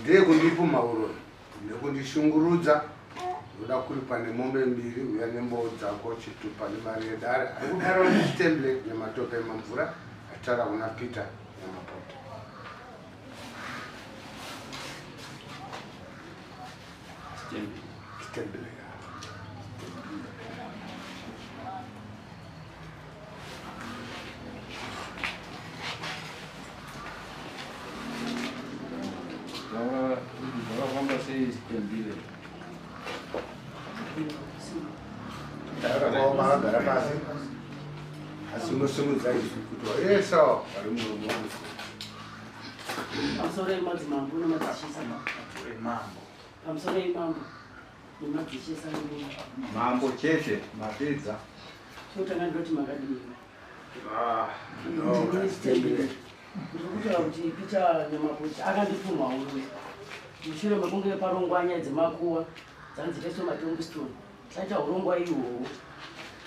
ndekundipumha Huroyi nekundishungurudza uda kulipa nemombe mbiri uya nembowo dzako chitupa nemari yedare akudaro ndichitemble nematope emamvura atara una Peter nemapota chitemble Mambo chete mapedza chotanga ndoti makadini no ndikuti kuti Peter nemapota akandipumha Huroyi mushure mekunge parongwa nyaya dzemakuwa dzanzireso matombstone taita urongwa ihwohwo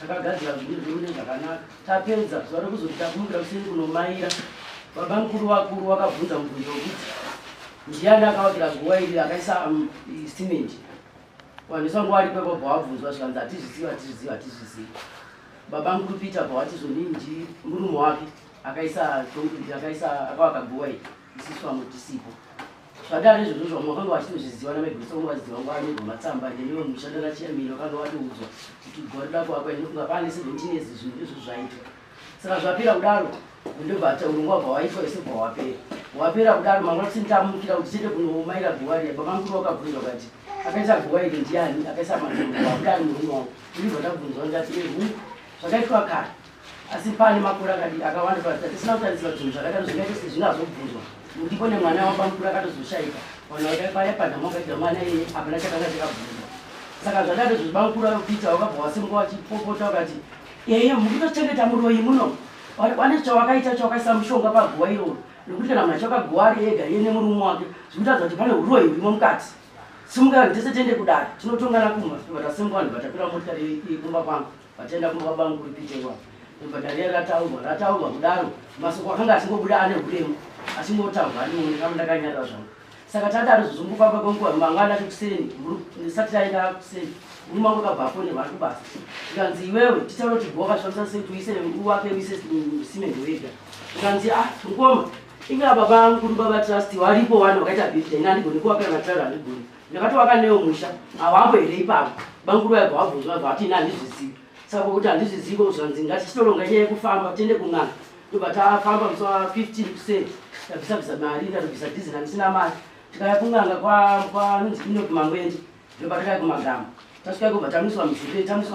takagadzira zvinhu zvemune zvakanaka tapedza zuva rekuzoti takumukira kuseri kunomaira baba mukuru wakuru wakabvunza mubvunzo wekuti ndiani akavakira guwa iri akaisa simenti waniswa nguva aripo bva wabvunzwa zvikanzi hatizvizivi baba mukuru Peter bva wati zvonini murume wake akavaka guwa iri isisu vamwe tisipo zvadare izvozvo zvamwe wakanga wachitozviziva namegrisongo vachiziva nguva anegwa matsamba neniwe mushandira chiyamiro wakanga watiudzwa kuti guwa rida kuwakwa inofunga pane 17 years zvinhu izvo zvaitwa saka zvapera kudaro ndobva urongwa bva waitwa ise bva wapera kudaro mangwana tisintamukira kuti tiende kunomaira guwa riya baba mukuru wakabvunzwa kati akaisa guwa iri ndiani akaisa makudani murume wako ndibva tabvunzwa ndati zvakaitwa kare asi pane makuru akawanda tisina kutarisira zvinhu zvakadaro zvingaita sezvingazobvunzwa ndipo nemwana wababa mukuru akatozoshaika vanhu vakaya panhamo akaita mwana iye hapana chakanga chakabvunzwa saka zvadaro zvo baba mukuru Peter wakabva wasimba wachipopota wakati yeye mukutochengeta Huroyi muno wane chawakaita chawakaisa mushonga paguwa iroro nekuti kana munhu achakaguwa ari ega iye nemurume wake zvinotaridza kuti pane Huroyi urimo mukati simuka ndese tiende kudare tinotongana kumba vatasimuka vanhu vatapira motikari yekumba kwangu vataenda kumba baba mukuru Peter wa mbadari rataurwa kudaro masoko akanga asingobuda ane uremu asingotaurwa ari mumwe kama ndakanyarira zvangu saka tadaro zozungufamba kwenguva mangwana ati kuseni ndisati taenda kuseni murume wangu akabvapo nevari kubasa ikanzi iwewe titaura kuti guwa kasvamisa sei tuise uwake uise simende wega ikanzi mukoma inga baba mukuru baba trust waripo vanhu vakaita birthday inandigoni kuwaka nataura handigoni ndakatovaka newo musha awambo here ipapo bamukuru yabva wabvunzwa vati ina handizvizivi saka kuti handizvizivi zvanzi ngatichitoronga nyaya yekufamba tiende kun'anga ndobva tafamba musi wa15 kuseni tabvisabvisa mari ndarobvisa dhizini handisina mari tikaya kun'anga kwanonzi inoki mangwendi ndobva takaya kumagama tasvika kubva tamiswa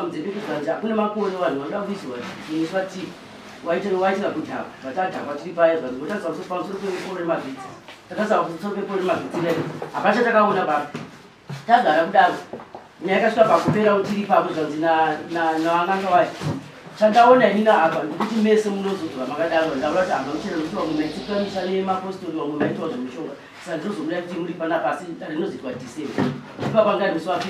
mudzebe kuzanja kune makore vanhu vanoda kuiswa imiswa tipi waitira kudhakwa vatadhakwa tiri paya zvatinotarisa pamusoro pekore remavhitsi takasava pamusoro pekore remavhitsi rero hapasha takaona baba tagara kudaro nyaya yakasvika pakupera tiri papo zvanzi navanganga vayo chandaona inina apa ndikuti mese munozodzwa makadaro ndaura kuti hamba muchera kuti vamwe maitipira misha nemapostori vamwe maitwa zvemishonga saka ndinozomuda kuti muri panapa asi rinozoitwa December ipapa ngari musi wa 15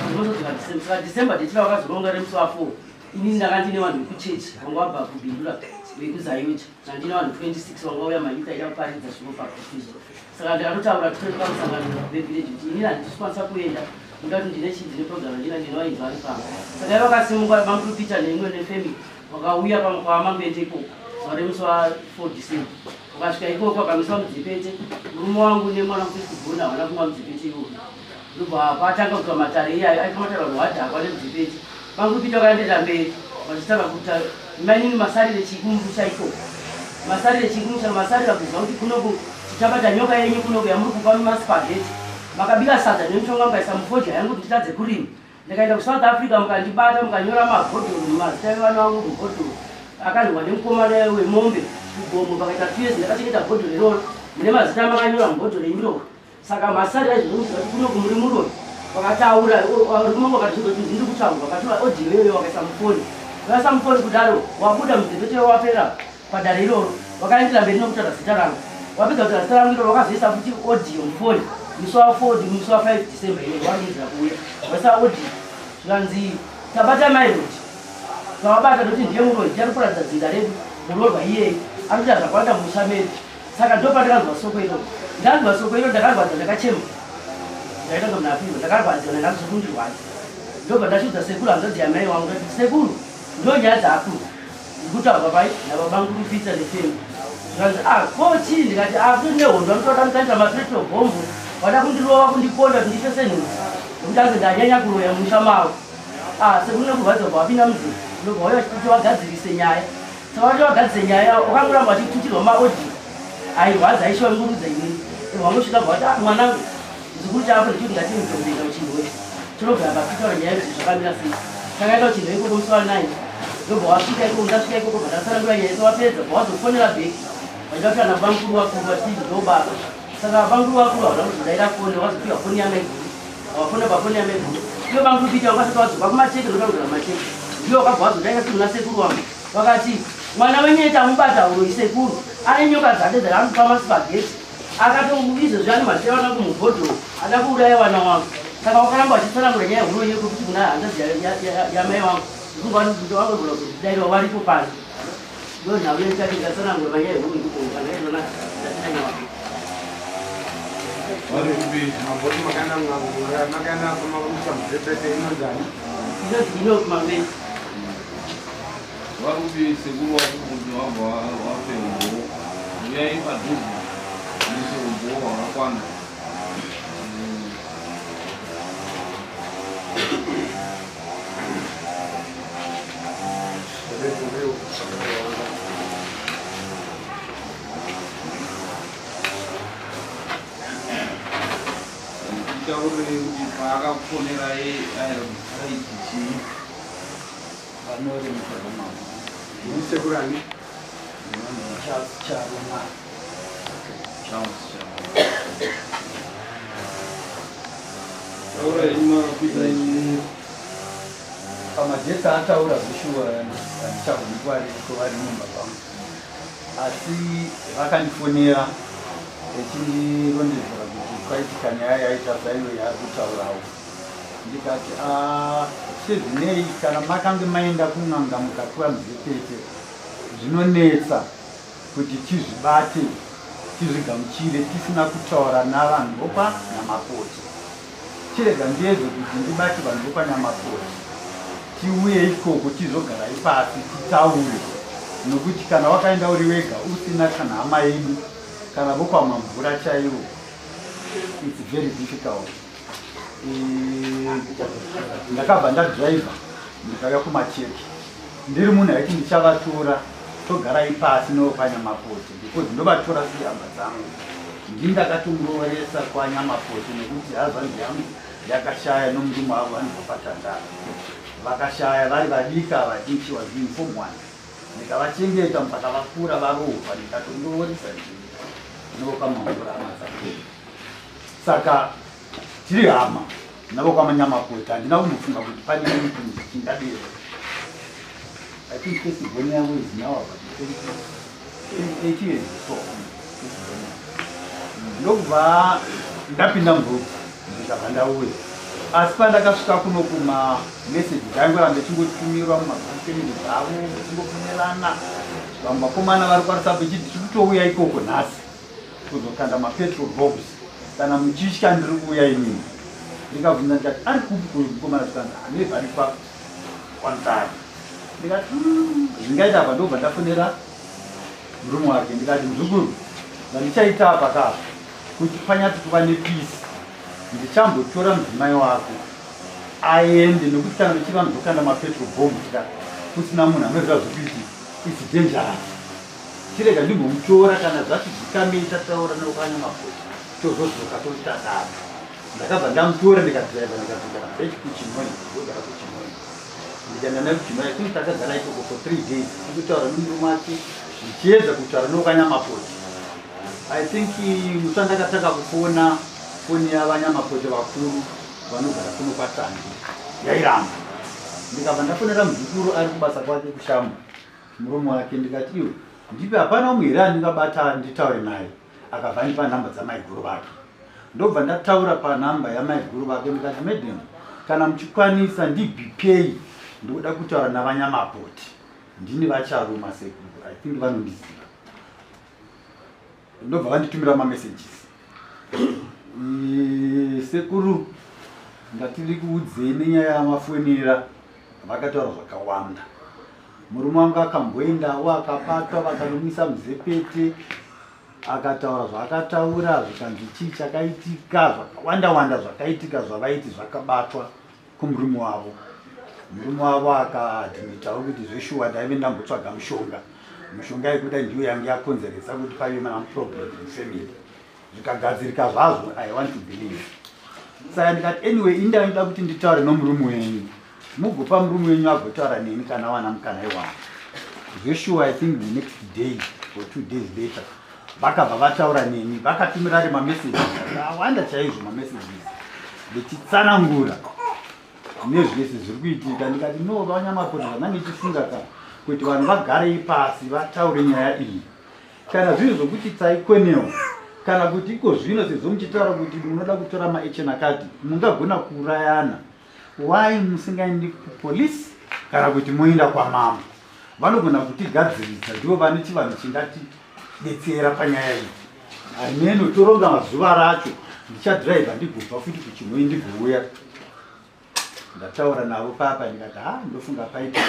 ndinozodzwa December saka December ndichira wakazoronga remusi wa 4 inini ndakandine vanhu vekuchechi vanga vabva kubhindura vekuzayucha nandine vanhu 26 vanga vauya manyika ida kuparidza zvino pakristu saka ndakatotaura titoeka musangano vevillage kuti inini handizvikwanisa kuenda ndati ndine program ndinowainzwa ari pamba saka ivakasimuka baba mukuru Peter neimwe nefamily vakauya kwamangwende ikoko zuva remusi wa 4 December vakasvika ikoko vakamiswa mudzipete murume wangu nemwana mukristu havana kumwa mudzipete iwoyo ndobva patanga kuitwa matare iyayo aikamatara vanhu vadhakwa nemudzipete baba mukuru Peter vakaendera mberi vachitanga kuita imanini masarire chikungu chaiko masarire chikungu masarira kubva kuti kunoku tichabata nyoka yenyu kunoku yamuri kupa mumaspageti makabika sadza nemushonga mukaisa mufodya yangu kuti nditadze kurima ndikaenda kuSouth Africa mukandibata mukanyora mabhodhoro mazita evana vangu mubhodhoro akanhwa nemukomana wemombe kugomo pakaita 2 years ndakachengeta bhodhoro iroro mune mazita makanyora mubhodhoro iroro saka masarira izvozvo kunoku muri Huroyi wakataura rumongo vakatizoti ndiri kutaurwa vakatora audio iyoyo wakaisa mufoni vakaisa mufoni kudaro wabuda mudzipete wapera padare iroro wakaendera mberi nokutaura zita rangu wapedza kutaura zita rangu iroro wakazoisa futi audio mufoni musi wa 4 musi wa 5 December iyoyo warinzira kuuya waisa audio zvanzi tabata mairoti zvawabata kuti ndiye Huroyi tiri kuratidza dzinza redu muroorwa iyeyi arikuita zvakawanda mumusha medu saka ndopa ndakazwa soko iro ndakazwa soko iro ndakarwadza ndakachema ndaita ndomnapiwa ndakarwadziwa ndakazokundurwadza ndobva ndachudza sekuru hanzodzi yamai wangu ndati sekuru ndo nyaya dzakuru ndikutaurwa pai navabangurupiita nefemu zvanzi kochi ndikati kuti nehondo anotoda mukaita mapetobhombu wada kundirova kundiponda kuti ndife senhuzi nokuti anzi ndanyanya kuroya musha mavo sekuru nekurwadza bva wapinda mudziva ndobva wauya kuti wagadzirise nyaya saka wati wagadzirise nyaya wakangoramba wachitutirwa maodhi airwadza aishivangurudza inini wangosvika bva wati mwanangu zikuru chaapo ndichiti ngati mutombeka muchinhoi tinogara pakutaura nyaya kuti zvakamira sei kangaita kuchinhoi ikoko musi wa9 ndobva wasvika ikoko ndasvika ikoko bva ndasanangura nyaya ise wapedza bva wazofonera bheki wachitapira nabanguru wakuru vachiti ndobaba saka banguru wakuru hauna kuti ndaida foni wazopiwa foni yamaiguru wafona pafoni yamaiguru iyo banguru piti wangasvika wadzoka kumacheke ndotaurira macheke ndiyo wakabva wazodaika kuti una sekuru wangu wakati mwana wenyeta mubata uroi sekuru ane nyoka dzake dzakamupa masipageti akatoizvozvo ane maseva nangu mubhodhoro ada kuuraya wana wangu saka wakaramba wachitsanangura nyaya huro yeko kuti kuna hanzadzi yamai wangu ndikungawangogona kuti dairiwa varipo pano ndo nhau yechake ndatsanangura manyaya huro ndikokanaizvona ndatinanya wako mabhoti makanaka makamutsamuzepete inonzani inoti inokumambei warubi sekuru wakubuti wabva wapembo uyai padhuze neseumbo wakakwana taurire kuti paakakufonera aiti chii Panori mukoma. sekurani Charles. taura ima kuita Pamajeka ataura zvishua ndichagumikwa vari mumba pangu. Asi vakandifonera echirondedzera kuti kwaitika nyaya yaita saiyo yaari kutaurawo. Ndikati sezvinei kana makange maenda kun'anga mukapiwa muzepete zvinonetsa kuti tizvibate tizvigamuchire tisina kutaura navanhu vopa namakoti. Chirega ndiyezvo kuti ndibate vanhu vopa namakoti tiuye ikoko tizogara ipasi titaure, nokuti kana wakaenda uri wega usina kana hama yedu kana vopa mamvura chaivo it's very difficult. Ndakabva ndadhiraivha ndikauya kumacheki ndiri munhu aiti ndichavatora togara ipasi nopanyamapoti because ndovatora sehama dzangu. Ndini ndakatomuroresa kwanyamapoti nekuti hazvanzi yangu yakashaya nomurume wavo vanobvapatandara vakashaya vari vadika vadichi wazinform one ndikavachengeta mpaka vakura varohwa ndikatomuroresa nopamamvura amazakuru. Saka tiri hama navo kwamanyamapoti handina kunofunga kuti pane mutunzi chingadero. I think testimony yangu is now about 8 years so ndobva ndapinda mubhuku ndikabva ndauya. Asi pandakasvika kuno kuma message dzainge ndichingotumirwa mumagrupendi dzavo ndichingofunerana vamwe vakomana vari kwarisa vechiti tirikutouya ikoko nhasi kuzokanda mapetrol bombs kana muchitya ndiri kuuya inini. Ndikabvunza ndikati ari kupi mukomana tikanzi hanebva ari kwanzari. Ndikati zvingaita apa ndobva ndafonera murume wake ndikati muzukuru zvandichaita apa kapa kuti panyati kuva nepisi ndichambotora mudzimai wako aende nekuti kana ndichiva ndokanda mapetrol bomb tikati kusina munhu anoziva zvokuiti its dangerous. Chirega ndimbomutora kana zvachidzikamei tataura nokanyamapoti tozodzoka totadara. Ndakabva ndamutora ndikadhiraivha ndikadzokera beki kuchinhoi ndogara kuchinhoi ndikaenda naye kuchinhoi. I think takagara ikoko for 3 days ndikutaura nomurume wake ndichiedza kutaura nokanyamapoti. I think musa ndakatanga kufona foni yavanyamapoti vakuru vanogara kuno kwatangi yairamba. Ndikabva ndafonera muzukuru ari kubasa kwake kushamba murume wake ndikati iwe ndipe hapana umwe here andingabata nditaure naye. Akabva ndipa nhamba dzamaiguru vake ndobva ndataura panhamba yamaiguru vake ndikati madam kana muchikwanisa ndibipei ndoda kutaura navanyamapoti ndini vacharume sekuru I think vanondiziva. ndobva vanditumira mamessages. Sekuru ndatiri kuudzei nenyaya yamafonera vakataura zvakawanda. Murume wangu akamboendawo akabatwa vakanumisa muzepete akataura zvakataura zvikanzi chii chakaitika zvakawanda zvakaitika zvavaiti zvakabatwa kumurume wavo. Murume wavo akadhimitawo kuti zveshuwa ndaive ndambotsvaga mushonga yekuda ndiyo yange yakonzeresa kuti paive maproblem mufamily. Zvikagadzirika zvazvo I want to believe. Saka ndikati anyway indaida kuti nditaure nomurume wenyu. Mugopa murume wenyu agotaura neni kana wana mukana iwana. Zveshuwa I think the next day or 2 days later vakabva vataura neni vakatumira mamessages akawanda chaizvo mamessages vechitsanangura nezvese zviri kuitika. Ndikati no vanyamapurisa nandichifunga kuti vanhu vagare pasi vataure nyaya iyi. Kana zviri zvokuti tsaikwenewo kana kuti iko zvino sezvo muchitaura kuti munoda kutora maaction akati mungagona kuurayana, why musingaendi kupolisi kana kuti moenda kwamama? Vanogona kutigadzirisa ndivo vane chivanhu chingatidetsera panyaya iyi. Hameno toronga mazuva racho ndichadhiraivha ndigobva futi kuchimwe ndigouya. Ndataura navo papa ndikati ndofunga paitika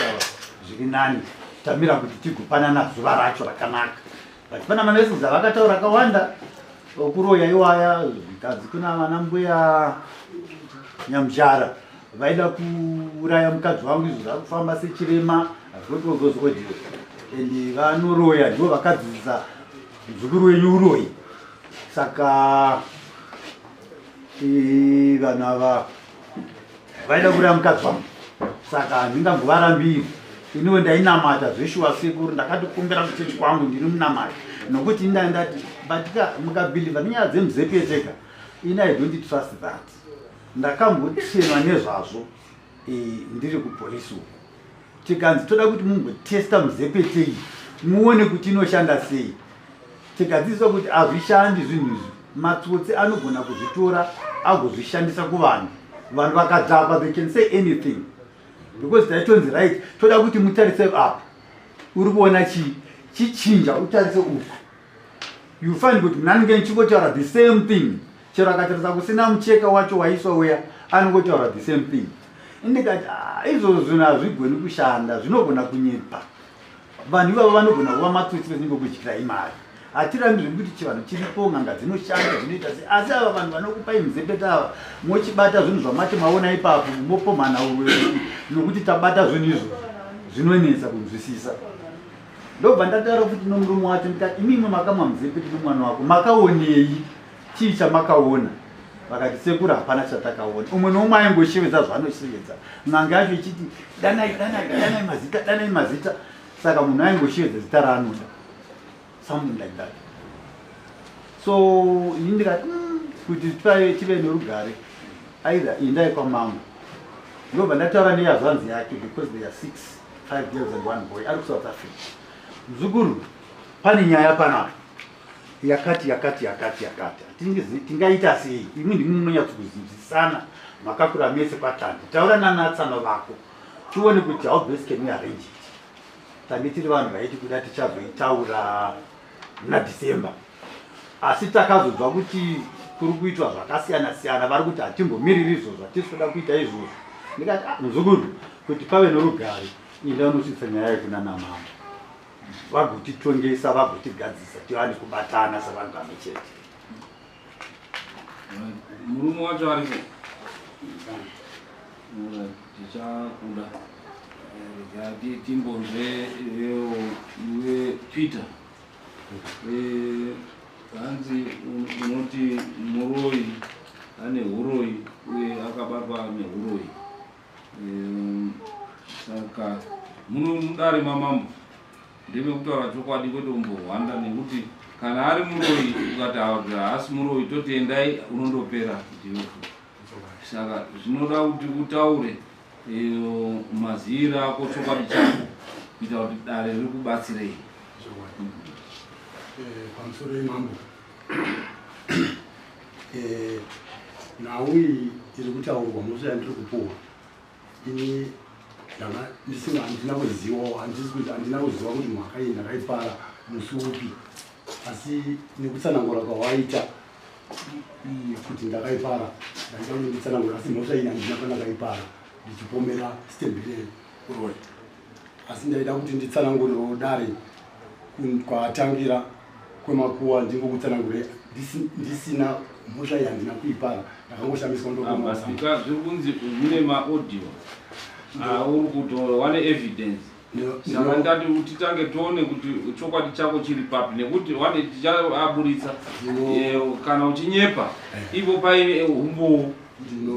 zviri nani tamira kuti tigopanana zuva racho rakanaka. Vachipana mamessages avakataura akawanda okuroya iwaya zvikadzi kuna vana mbuya Nyamuchara vaida kuuraya mukadzi wangu izvo zvakufamba sechirema azvotogozodiwe endi vanoroya ndivo vakadzidzisa muzukuru wenyu Huroyi. Saka vanhu ava vaida kuuraya mukadzi wangu, saka handingambovarambiri. Iniwe ndainamata zveshuwa sekuru ndakatikumbira kuchechi kwangu ndiri munamata nokuti ndati batika mukabhiliva nenyaya dzemuzepeteka ini I don't trust that. Ndakambotsenwa nezvazvo ndiri kupolisi uko. Tikanzi toda kuti mungotesta muzepete iyi muone kuti inoshanda sei. Tikadzidziswa kuti hazvishandi zvinhu izvi, matsotsi anogona kuzvitora agozvishandisa kuvanhu. Vanhu vakadhakwa they can say anything. Because taitonzi right toda kuti mutarise apa uri kuona chichinja utarise uku. You find kuti mnange nchikotaura the same thing. Chero akatarisa kusina mucheka wacho waiswa uya anongotaura the same thing. Indikati izvozvo zvinhu hazvigoni kushanda, zvinogona kunyepa. Vanhu ivavo vanogona kuva matsotsi vezinge kudyirai mari. Hatirambi zvekuti chivanhu chiripo nganga dzinoshanda zvinoita sei, asi ava vanhu vanokupai muzepete ava mochibata zvinhu zvamati maona ipapo mopomhana nokuti tabata zvinhu izvo zvinonetsa kunzwisisa. Ndobva ndataura kuti nomurume wacho ndikati imimwe makamwa muzepete nomwana wako makaonei, chii chamakaona? Vakati sekuru hapana chatakaona. Umwe noumwe aingoshevedza zvaanoshevedza, n'anga yacho ichiti danai mazita. Saka munhu aingoshevedza zita raanoda, something like that. So ini ndikati kuti tive norugare either endai kwamama. Ndobva ndataura neyazvanzi yake because there are 5 girls and 1 boy ari kuSouth Africa. Muzukuru pane nyaya panapa yakati tingaita sei? Imi ndimi munonyatsokuzivisana makakura mese patandi. Taura nanatsano vako tione kuti how best can we arrange it. Tange tiri vanhu vaiti kuda tichazoitaura muna December, asi takazonzwa kuti kuri kuitwa zvakasiyana-siyana. Vari kuti hatimbomiriri izvozvo, hatisi kuda kuita izvozvo. Ndikati muzukuru kuti pave norugare inda unosvitsa nyaya yekuna namama vagotitongesa vagotigadzisa tivane kubatana savanhu vamwe chete. Murume wacho aripo tichakuda timbonzve iwe Peter hanzi unoti Muroyi ane Huroyi uye akabatwa neHuroyi. Saka munodare mamambo ndeve kutaura chokwadi kwete umbohwanda, nekuti kana ari Muroyi ukati haasi Muroyi totiendai unondopera ndiyofu. Saka zvinoda kuti utaure mazira ako chokwadi chako kuita kuti dare riri kubatsirei. Pamusoro wemambo nhau iyi iri kutaurwa musi yandiri kupuhwa ini handina kuziva kuti mhaka iyi ndakaipara musi upi. asi nekutsanangura kwawaita kuti ndakaipara ndanditsanangura asi mhosva ina ndina pandakaipara ndichipomera stembile Huroyi. Asi ndaida kuti nditsanangurirewo dare kwatangira kwemakuwa ndingokutsanangure ndisina mhosva yandina kuipara ndakangoshamiswa ndomasika zviri kunzi mune maaudio uri kutora wane evidence saka ndati titange tione kuti chokwadi chako chiri papi nekuti wane tichaburitsa kana uchinyepa ivo paine umbowo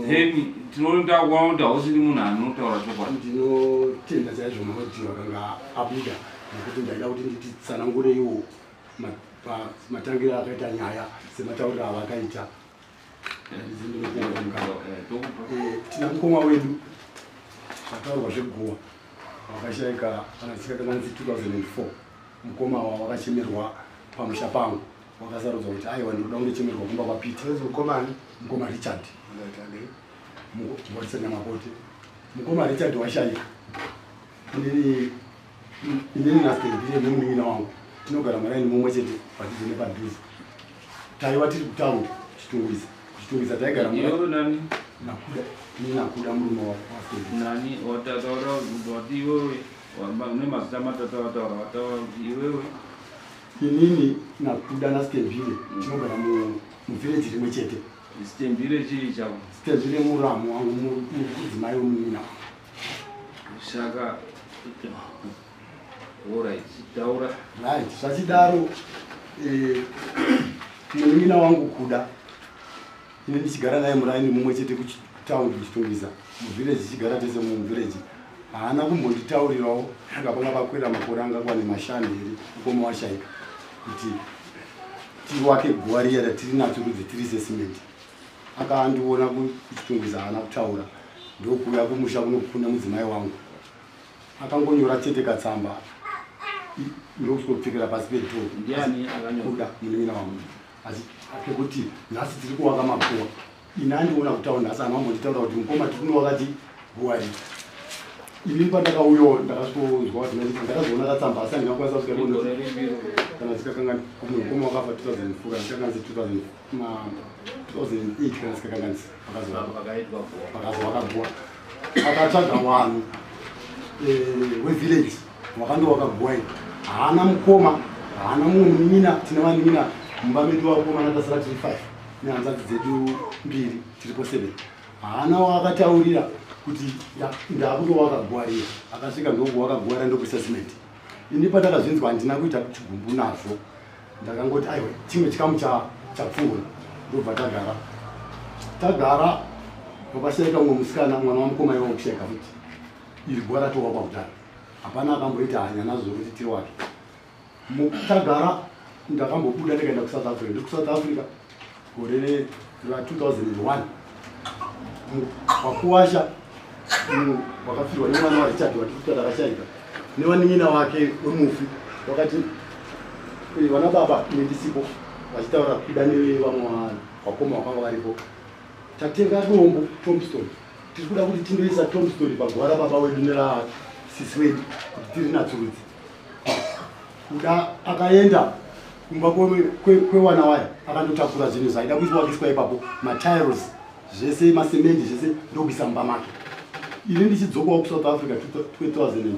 then tinotakuona kuti hausiri munhu anotaura chokwadi. Ndinotenda chaizvo maaudio akanga abuda nekuti ndaida kuti nditsanangure iwo matangiro akaita nyaya sematauriro avakaita. Tina mukoma wedu zvataurwa zveguwa wakashayika anasika kananzi 2004 mukoma wakachemerwa pamusha pangu wakasarudzwa kuti aiwa ndinoda kundochemerwa kumba kwapita. Mukoma Richard muwarisana makote. Mukoma Richard washayika inini nasitembire nemunina wangu tinogara maraini mumwe chete padhuze nepadhuze. Taiwa tiri kutaundi chitungwiza taigara nani nakuda murume nani watataura wati iwewe une mazita matata wataura kuti iwewe inini nakuda nasitembire tinogara muvhireji rimwe chete. Sitembire chii chako? Sitembire muramu wangu mudzimai womunina. Saka alright, taura. Right, zvachidaro munina wangu kuda ine ndichigara naye muraini mumwe chete kuchitaundi kuchitungwiza muvhireji chigara tese muvhireji haana kumbonditaurirawo akapanga pakwira makore angakwane mashanu here ukoma washayika kuti tiri wake guwa riya ratiri nacho rudzi tiri sesimenti. Akaandiona kuchitungwiza haana kutaura ndokuuya kumusha kunokunda mudzimai wangu akangonyora chete katsamba ndokusopfekera pasi pedhoo. Ndiani akanyoda munina wangu asi akekuti nhasi tiri kuwaka makuwa ina andiona kutaura nhasi anambonditaura kuti mukoma tiri kunowakati guwari. Ini pandakauyo ndakasvozwa kuti ndakazoona katsamba asi andingakwanisa kusika kana zikakanga mukoma wakafa 2004 kanzikanganzi 2008 kana zikakanganzi vakazowakaguwa akatsvaga vanhu wevillage wakandowakaguwai haana mukoma haana mumwe munin'ina. Tina vanin'ina mumba medu vakomana tasara tiri 5 nehanzvadzi dzedu 2 tiripo 7 haana waakataurira kuti ndakutowakagwarira akasvika ndokuvakagwara ndokuisa simenti. Ini pandakazvinzwa handina kuita chigumbu nazvo ndakangoti aiwa chimwe chikamu chapfuura ndobva tagara wakashayika mumwe musikana mwana wamukoma iwa kushayika futi iri guwa ratowakwa kudhara hapana akamboita hanya nazvo kuti tiri wake. Tagara ndakambobuda ndikaenda kuSouth Africa. Ndiri kuSouth Africa gore ra2001 wakuwasha wakafirwa nemwana waRichard watikuta takashayika nevanin'ina wake wemufi wakati vana baba nendisipo vachitaura kuda nevamwe vanhu vakoma vakanga varipo tatenga dombo Tombstone tiri kuda kuti tindoisa Tombstone paguwa rababa wedu nerasisi wedu kuti tiri natsurudzi kuda akaenda kumba kwewana waya akandotakura zvinhu zvaida kuiswa ipapo matiles zvese masemendi zvese ndokuisa mumba make. Ini ndichidzokawo kuSouth Africa 2022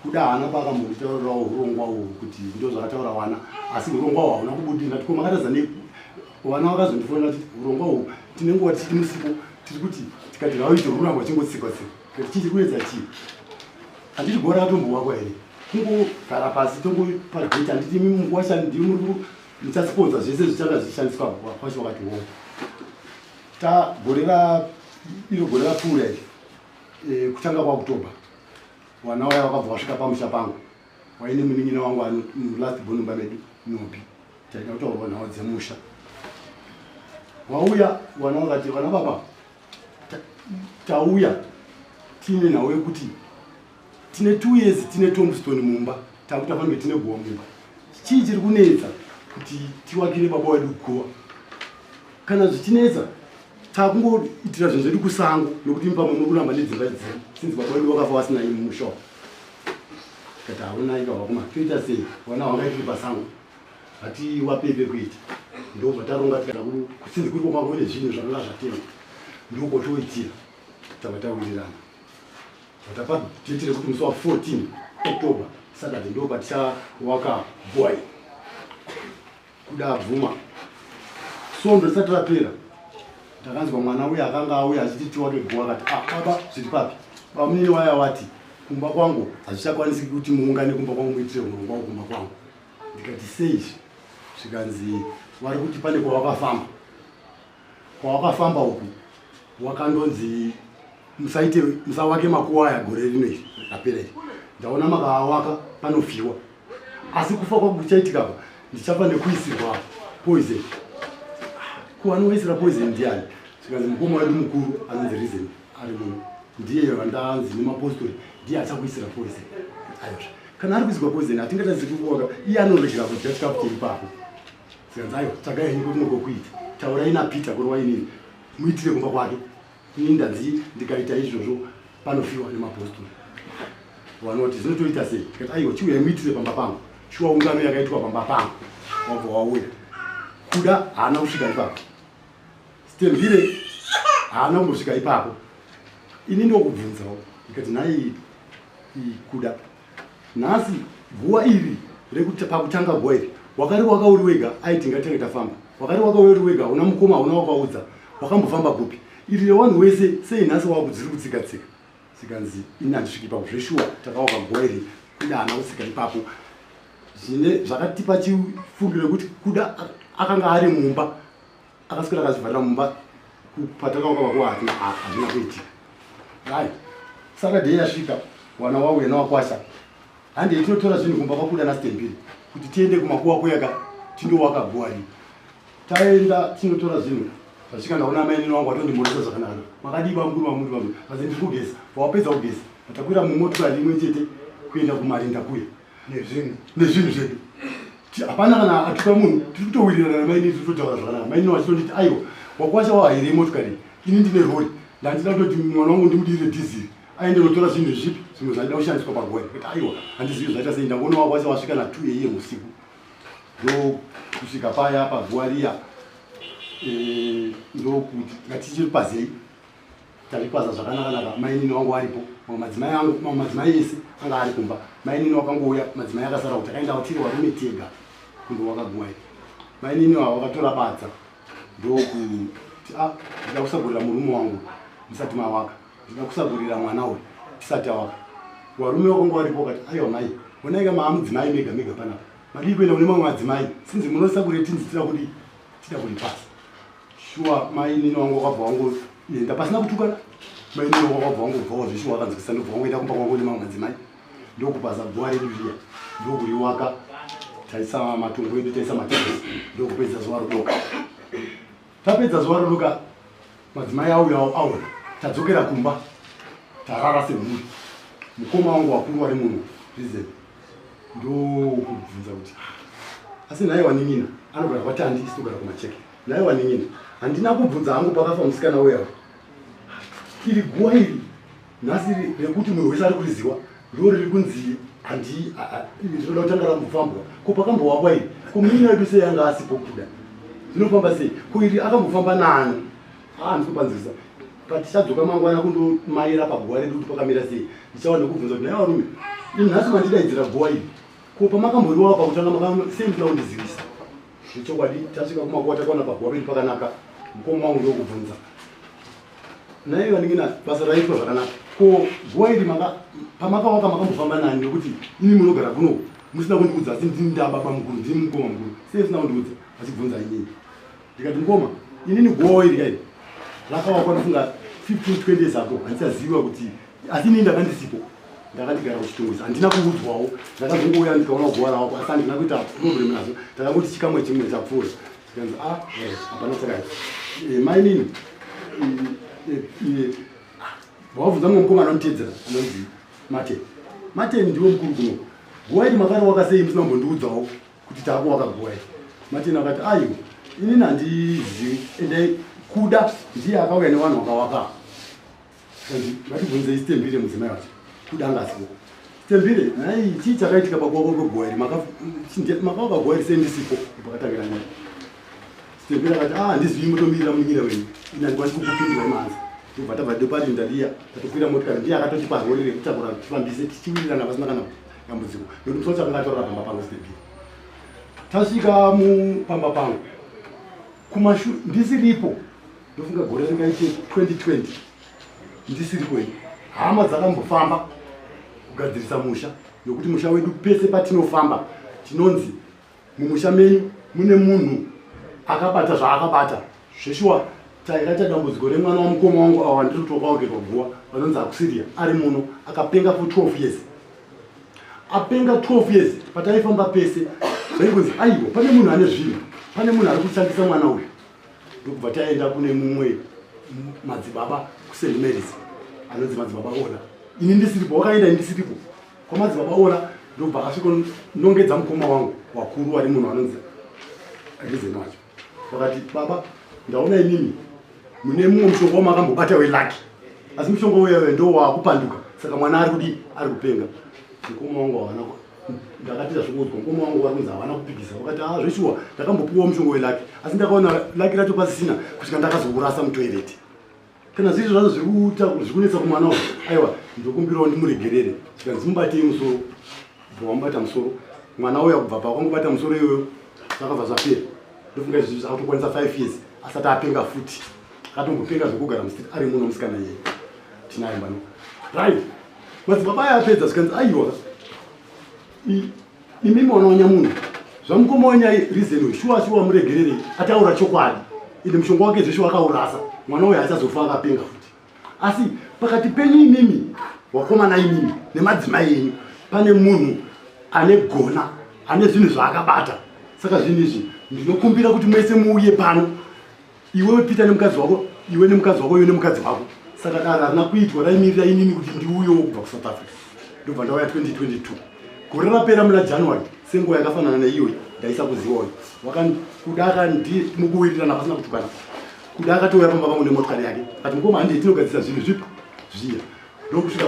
kuda haana paakambonditaurirawo urongwa uhwu kuti ndo zvakataura wana asi urongwa uhwu hauna kubudira tiko makataza wana wakazondifonera kuti urongwa uhwu tinenge watiti musipo tiri kuti tikati rauite rurangwa chingotsikwa-tsikwa kuti chichi kuedza chii handiti gora ratombowakwa here kungogara pasi tongopageti handiti munguwasha ndiri muchasiponza zvese zvichanga zvichishandiswa kwacho wakati wo tagorera iro gore rapfuura iri kutanga kwaOctober wana waya wakabva wasvika pamusha pangu waine munin'ina wangu ano last born mumba medu Nobi taida kutaurwa nhau dzemusha wauya wana wakati vana baba tauya tiine nhau yekuti tine 2 years tine Tombstone mumba takuti afanirwe tine guwa mumba chii chiri kunetsa kuti tiwakire baba wedu guwa kana zvichinetsa takungoitira zvinhu zvedu kusango nokuti pamwe muri kuramba nedzimba idzi sinzi baba wedu wakafa wasina musha kati hauna ika wakuma toita sei wana wangaitiri pasango hati wapepe kuita ndobva taronga kusinzi kuri kwakakone zvinhu zvakanga zvatenga ndoko toitira tava tawirirana vatapa date rekuti musi wa 14 October Saturday ndobva tichawaka boy kuda bvuma sondo risati rapera takanzwa mwana uya akanga auya achiti tiwake goa akati baba zviri papi bamunini waya wati kumba kwangu hazvichakwanisi kuti muungane kumba kwangu muitire urongwa kumba kwangu ndikati sei zvikanzi vari kuti pane kwawakafamba uku wakandonzi musawake makuwa aya gore rino iri rapera iri ndaona makawaka panofiwa asi kufa kwangu kuchaitika apa ndichafa nekuisirwa poison kuwanoisira poison ndiani zvikanzi mukoma wedu mukuru anonzi reason ari muno ndiye vandanzi nemapostori ndiye achakuisira poison ayozva kana ari kuisirwa poison hatingatadziri kuwaka iye anoregera kudya chikafu chiri papo zvikanzi aiwa tsvakai kuti mugokuita taurai napeter kuri wainini muitire kumba kwake ini ndanzi ndikaita izvozvo panofiwa nemapostori vanoti zvinotoita sei tikati aiwa chiuya muitire pamba pangu shuwa ungano yakaitwa pamba pangu wabva wauya kuda haana kusvika ipapo stembire haana kumbosvika ipapo ini ndokubvunzawo ndikati nhai kuda nhasi guwa iri rekuti pakutanga guwa iri wakari wakauri wega aiti ngatinge tafamba wakari wakauri wega una mukoma hauna wakaudza wakambofamba kupi iri rewanhu wese sei nhasi wakudziri kutsika-tsika zikanzi ini handisviki ipapo zveshuwa takawaka guwa iri kuda haana kusvika ipapo zvine zvakatipa chifungiro kuti kuda akanga ari mumba akaswera akazvivharira mumba patakauka pakuwa hazvina kuitika hai Saturday yasvika wana wauya nawakwasha hande tinotora zvinhu kumba kwakuda nasitembiri kuti tiende kumakuwa kuyaka tindowaka guwa iri taenda tinotora zvinhu zvasvika ndaona mainini wangu atondimboresa zvakanaka makadiba mukuru wamuntu asi ndiri kugesa pawapedza kugesa atakwira mumotokari imwe chete kuenda kumarinda kuya nezvinhu zvedu hapana kana atuka munhu tiri kutowirirana namainini tiri kutotaura zvakanaka mainini wachitonditi aiwa wakwasha wahire motokari ini ndine rori ndandida kutoti mwana wangu ndimudire dhiziri aende notora zvinhu zvipi zvimwe zvaida kushandiswa paguwa kuti aiwa handizivi zvaita sei ndangoona wakwasha wasvika na 2 AM usiku ndo kusvika paya paguwa riya ndokuti ngatichiri pazei taripaza zvakanaka mainini wangu aripo madzimai ese anga ari kumba mainini wakangouya madzimai akasara kuti akaenda tiri varume tega kundowaka guwa iri mainini wavo vakatora badza ndokuti ndida kusagurira murume wangu musati mawaka ndida kusagurira mwana uyu tisati awaka varume wakanga varipo kati aiwa mai onaika maamudzimai mega mega panapa madii kuenda kune mamwe madzimai sinzi munosagurire tinzi tida kuri pasi shuwa mainini wangu wakabva wangu enda pasina kutukana mainini wangu wakabva wangu bvawo zveshuwa wakanzwisa ndobva wangu enda kumba kwangu nemamwe madzimai ndokupasa guwa redu riya ndokuriwaka taisa matongo edu taisa matebhesi ndokupedza zuva rodoka tapedza zuva rodoka madzimai auyawo aona tadzokera kumba tarara semhuri mukoma wangu wakuru wari munhu reason ndokubvunza kuti asi nhai waning'ina anogara kwatandi isitogara kumacheke nhai waning'ina handina kubvunza hangu pakafa musikana weyawo iri guwa iri nhasi rekuti munhu wese ari kuriziwa ndo riri kunzi ndinoda kutanga rambofambwa ko pakambowakwa iri ko munyina wedu sei anga asipo kuda zvinofamba sei ko iri akambofamba nani ndikupanzisa patichadzoka mangwana kundomaira paguwa redu kuti pakamira sei ndichawana kubvunza kuti nhai varume ini nhasi mandidaidzira guwa iri ko pamakamboriwa pakutanga sei ndida kundizivisa nechokwadi tasvika kumakuwa takaona paguwa redu pakanaka mukoma wangu ndokubvunza nhai vaningina basa raitwa zvakanaka ko guwa iri pamakawaka makambofamba nani nekuti ini munogara kuno musina kundiudza asi ndini ndababa mukuru ndini mukoma mukuru sei usina kundiudza achibvunza inini ndikati mukoma inini guwa iri kai rakawakwa ndifunga 15-20 years ago handichaziva kuti asi inini ndakandisipo ndakandigara kuchitongwisa handina kuudzwawo ndakazongouya ndikaona guwa rawakwa asi handina kuita problem nazo ndakangoti chikamwe chimwe chapfuura tikanzi hapana sakai mainini wabvunza mumwe mukoma anonditedzera anonzi mateni ndiwo mukuru kuno guwa iri makari wakasei musina kumbondiudzawo kuti taakuwaka guwa iri mateni akati aiwa inini handizivi ende kuda ndiye akauya nevanhu vakawaka ngatibvunze isitembire mudzimai wacho kuda angasipo Tembire, nai chii chakaitika pakwako kwegwari makavaka gwari sendisipo pakatangira nyaya. Tembire akati handizii mutomirira munyira wenyu ina ndikwanisi kukupindura manzi. Tobva tabva depari ndariya tatokwira motikari ndiye akatotipa rori rekutakura tifambise tichiwirirana pasina kana dambudziko nokuti musoro chakanga atorora pamba pangu. Tembire tasvika mupamba pangu kumashu ndisiripo ndofunga gore ringaite 2020 ndisiripo iyi hama dzakambofamba kugadzirisa musha nokuti musha wedu pese patinofamba tinonzi mumusha menyu mune munhu akabata zvaakabata zveshuwa taikaita dambudziko remwana wamukoma wangu awa ndiri kutokaokerwa guwa vanonzi akusiriya ari muno akapenga for 12 years apenga 12 years pataifamba pese zvaingonzi aiwa pane munhu ane zvinhu pane munhu ari kushandisa mwana uyu ndokubva taenda kune mumwe madzibaba kuSt Mary's anonzi madzibaba Ola. Ini ndisiripo wakaenda ndisiripo kwa madzibaba Ola ndobva asvika nongedza mukoma wangu wakuru ari munhu anonzi Rizeni wacho wakati baba ndaona inini mune mumwe mushonga wamakambobata welaki asi mushonga wewe ndo wakupanduka saka mwana ari kudi ari kupenga mukoma wangu hawana ndakatira zvokuudzwa mukoma wangu vari kunzi havana kupikisa wakati zveshuwa ndakambopiwa mushonga welaki asi ndakaona laki racho pasisina kusvika ndakazourasa mutoireti kana zviri zvazo zviri kunetsa kumwana uyu aiwa ndokumbirawo ndimuregerere zvikanzi mubatei musoro bva wamubata musoro mwana uya kubva pakwangobata musoro iyoyo zvakabva zvapera ndofunga izvi zvakutokwanisa 5 years asati apenga futi akatongopenga zvekugara musiti ari muno musikana yeye tinaye mbano right madzibaba aya apedza zvikanzi aiwa imi mwana wanyamunhu zvamukoma wanyaya Rizeni uyu shuwa muregererei ataura chokwadi ine mushonga wake zveshuwa akaurasa mwana uyu achazofa akapenga futi asi pakati penyu imimi wakomana imimi nemadzimai enyu pane munhu ane gona ane zvinhu zvaakabata saka zvinhu izvi ndinokumbira kuti mwese muuye pano iwewe Peter nemukadzi wako iwe nemukadzi wako iwe nemukadzi wako saka dara harina kuitwa raimirira inini kuti ndiuyewo kubva kuSouth Africa ndobva ndauya 2022 gore rapera muna January senguva yakafanana neiyoyi ndaisa kuziwayo wakakudaka ndi mukuwirirana pasina kutukana kuda akatouya pamba pangu nemotokari yake ati mukoma handei tinogadzisa zvinhu zvipi zviya ndokusvika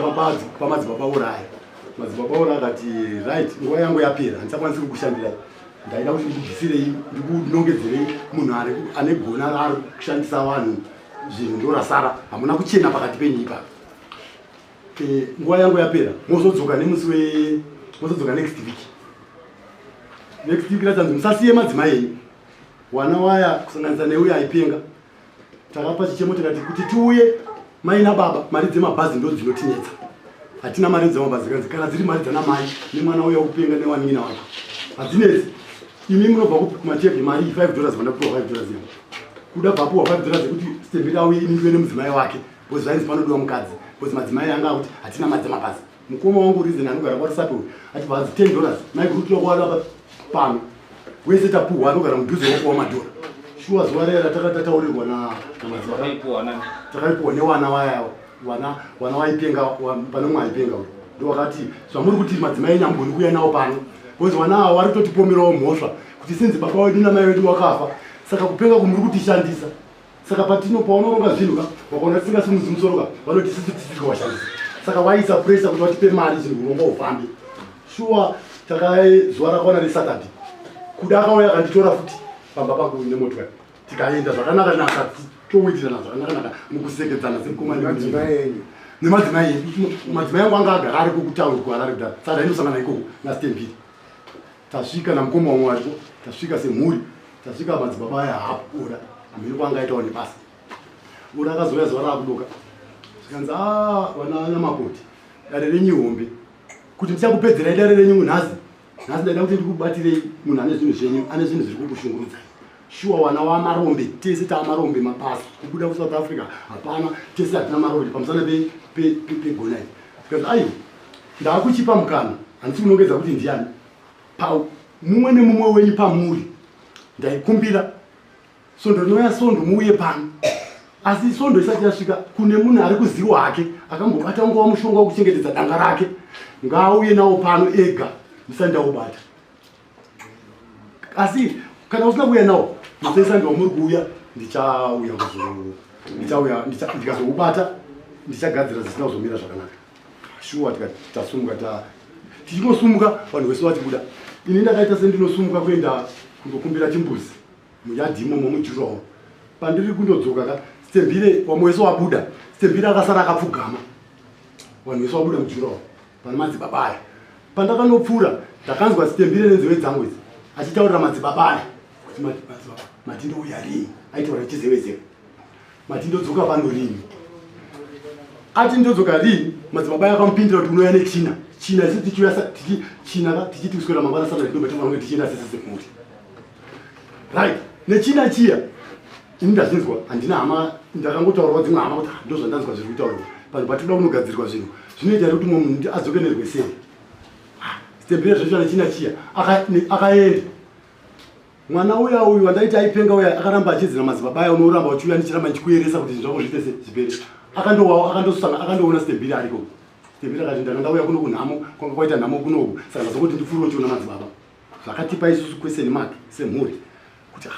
pamadzibaba Ola aya madzibaba Ola akati right nguva yangu yapera handisakwanisi kukushandirai ndaida kuti ndibvisirei ndikunongedzerei munhu ane gona raari kushandisa vanhu zvinhu ndorasara hamuna kuchena pakati penyu ipapo nguva yangu yapera mozodzoka mozodzoka next week ratanzi musasiye madzimai enyu wana waya kusanganisa neuya aipenga takapa chichemo tikati kuti tiuye mai nababa mari dzemabhazi ndo dzinotinetsa hatina mari dzemabhazi kanzi kana dziri mari dzana mai nemwana uya kupenga newanina wacho hadzinetsi imi munobva kumatege mari $5 vandakupiwa $5 yangu kuda bvapuwa $5 ekuti Stembire auye ini ndiwe nemudzimai wake bcause zvainzi panodiwa mukadzi bcause madzimai anga akuti hatina mari dzemabhazi mukoma wangu Rizeni anogara kwarisapo ati bhazi $10 maigurukira kuwada pano wese tapuhwa anogara mudhuze wako wamadhora shuwa zuva rera takataurirwa namadzibaba takaipuwa newana waya wana waipenga pane mumwe aipenga uyu ndowakati zvamuri kuti madzimai nyamboni kuuya nawo pano bcause wana ava vari kutotipomerawo mhosva kuti sinzi baba wedu namai wedu wakafa saka kupenga kumuri kutishandisa saka paunoronga zvinhu wakaona tisingasimudzi musoro ka vanoti sisi tisikawashandisa saka waisa pressure kuti vatipe mari zvinhu kuromba ufambe shuwa zuva rakaona reSaturday kuda akauya akanditora futi pamba pangu nemotokari tikaenda zvakanaka towitirana zvakanaka mukusekedzana semukoma nemadzimai enyu madzimai angu anga agara ari kukutauri kuharare kudhara saka ndainosangana ikoko naStembire tasvika namukoma wamwe ariko tasvika semhuri tasvika madzibaba aya hapo Ola amiri kwanga aitawo nebasa Ola akazouya zuva raakudoka zvikanzi vana namakoti dare renyu hombe kuti ndichakupedzerai dare renyu nhasi ndaida kuti ndikubatirei munhu ane zvinhu zvenyu ane zvinhu zviri kukushungurudzai shuwa wana wamarombe tese taamarombe mapasa kubuda kuSouth Africa hapana tese hatina marombe pamusana pegonai zvikanzi aiwa ndaakuchipa mukana handisi kunongedza kuti ndiani mumwe nemumwe wenyu pamuri ndaikumbira sondo rinoya sondo muuye pano asi sondo isati yasvika kune munhu ari kuziwa hake akambobata unga wamushonga wokuchengetedza danga rake ngaauye nawo pano ega musandaubata asi kana usina kuuya nawo musaisandiwa muri kuuya ndikazoubata ndichagadzira zvisina kuzomira zvakanaka shuwa tikati tasumuka tichingosumuka vanhu vese vachibuda. Ini ndakaita sendinosumuka kuenda kundokumbira chimbuzi muyadhimo momujurawo. Pandiri kundodzoka ka Stembile wamwe wese wabuda. Stembile akasara akapfugama. Vanhu vese wabuda mujurawo pane madzibaba aya. Pandakanopfuura ndakanzwa Stembile nenzeve dzangu idzi achitaurira madzibaba aya kuti Matindo uya rini, aitaura chizevezeve. Matindo dzoka pano rini. Ati ndodzoka rini, madzibaba akamupindira kuti unoya nechina. China isi tichiti kuswera mangwana sana ndombe tavamwe tichienda sese semuri. Right, nechina chiya. Ini ndazvinzwa handina hama ndakangotaurawo dzimwe hama kuti ndozvandanzwa zviri kutaurwa. Panhu patinoda kunogadzirwa zvinhu. Zvinoita kuti munhu adzoke nerweseri. Stembile zvacho nechina chiya akaenda. Mwana uya uyu wandaiti aipenga uya akaramba achidzi namadzibaba aya unoramba uchiuya ndichiramba ndichikuyeresa kuti zvako zviite zvipere. Akandosana akandoona Stembile ariko. Stembile akati ndakandauya kuno kunhamo kwanga kwaita nhamo kunoku saka ndazokuti ndifuriro chiona madzibaba. Zvakatipa isusu question mark semhuri kuti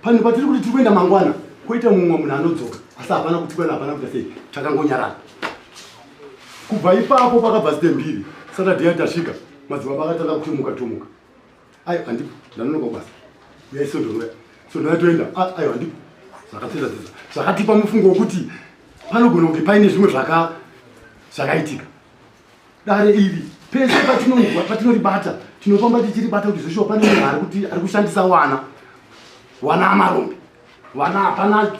panhu patiri kuti tiri kuenda mangwana koita mumwe munhu anodzoka asi hapana kuti kwena hapana kuti sei takangonyarara. Kubva ipapo pakabva Stembile Saturday yatasvika madzibaba akatanga tomuka. Ayo handipo ndanonoka basa. Uya isondoroya. Sondoroya toenda. Ayo handipo. Zvakapedza. Zvakatipa mufungo wokuti panogona kunge paine zvimwe zvakaitika. Dare iri pese patinoribata tinofamba tichiribata kuti zveshuwa pane munhu ari kushandisa wana amarombe. Wana hapana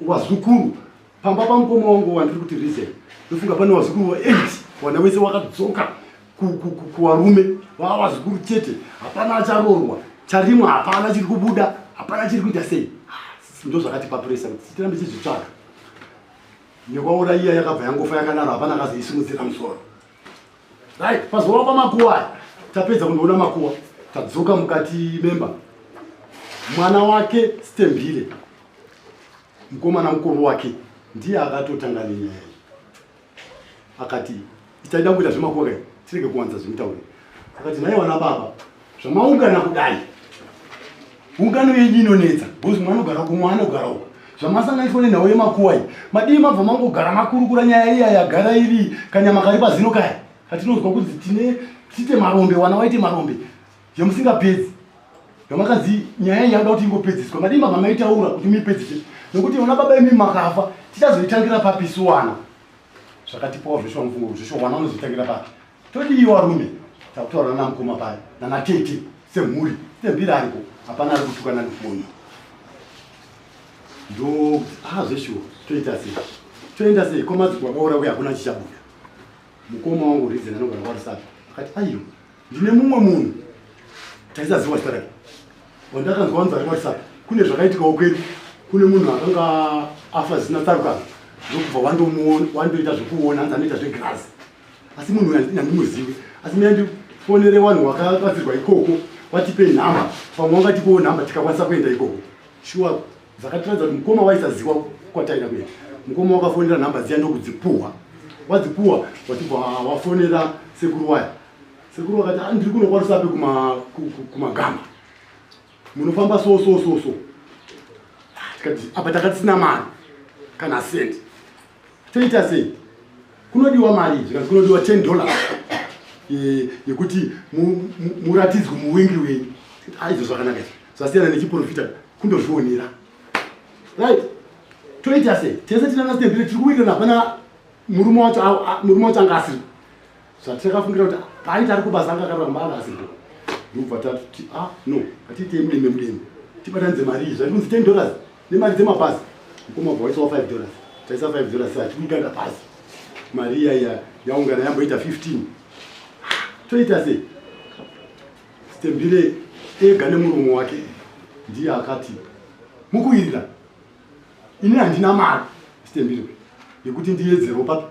wazukuru. Pamba pamukoma wangu wandiri kuti reason. Ndofunga pane wazukuru wa8 wana wese wakadzoka kuvarume vavazukuru chete. Hapana acharorwa. Charimwe hapana chiri kubuda. Hapana chiri kuita sei. Ndo zvakatipa pressure kuti tirambe tichitsvaka. Nekwaura iya yakabva yangofa yakanaro hapana akazoisimudzira musoro. Right, pazuva pamakuwa tapedza kundoona makuwa tadzoka mukati memba. Mwana wake Stembile mukomana mukuru wake ndiye akatotanga nenyaya. Akati ichaida kuita zvemakuwa kai tirege kuwanza zvimutaure. Akati naye wana baba zvamaungana kudai. Ungano yenyu inonetsa. Bosi mwana ugara kumwe anogara uko. Zvamasanganiswa nenhau yemakuwa iyi. Madii mabva mangogara makurukura nyaya iya yagara iri kanyama kari pazino kaya. Katinozwa kuti tite marombe wana waite marombe. Yamusingapedzi. Yamakazi nyaya yanga kuti ingopedziswa. Madii mabva maitaura kuti mipedzise. Nokuti ona baba imi makafa tichazoitangira papi wana. Zvakatipawo zveshuwa mufungo zveshuwa wana unozoitangira papi. Todiwa rume. Takutaura namukoma paya. Nana tete semhuri. Stembile ariko. Hapana ari kutukana nefonyo. Ndo zveshuwa toenda sei komadzigwa kaura uya hakuna chichabuda. Mukoma wangu reason anogara kwarisati akati ayo ndine mumwe munhu taisaziva zita rake wandakanzwa wanzi ari kwarisati kune zvakaitikawo kwedu. Kune munhu akanga afa zina tsarukano ndokubva wandoita zvekuona hanzi anoita zvegrasi asi munhu uyu handimuzivi asi mendifonere vanhu wakagadzirwa ikoko watipe nhamba pamwe wangatipewo nhamba tikakwanisa kuenda ikoko. Shuwa dzakatiradza kuti mukoma waisaziva kwataida kuenda. Mukoma wakafonera nhamba dziya ndokudzipuhwa. Wadzipuhwa watibva wafonera sekuru waya. Sekuru wakati ndiri kunokwarisape kumagamba. Munofamba so. Tikati apa takatisina mari kana sendi. Toita sei? Kunodiwa mari zvikazi kunodiwa $10 yekuti muratidzwe muwingi wenyu. Izvo zvakanaka. Zvasiyana nechiprofita kundozvionera. Right? Toita sei? Tese tinana Stembile tiri kuwirana hapana murume wacho anga asiri. Zvatakafungira kuti paita ari kubasa anga akaramba anga asiri. Ndobva tati no atite mudeme tibatanidze mari izvi zvatinzi $10 nemari dzemabhazi. Mukoma wabva waisawo $5 taisa $5 sati kuikanda bhazi. Mari iya yaungana yamboita 15. Toita sei? Stembile ega nemurume wake ndiye akati mukuirira ini handina mari Stembile yekuti ndiyedzero pa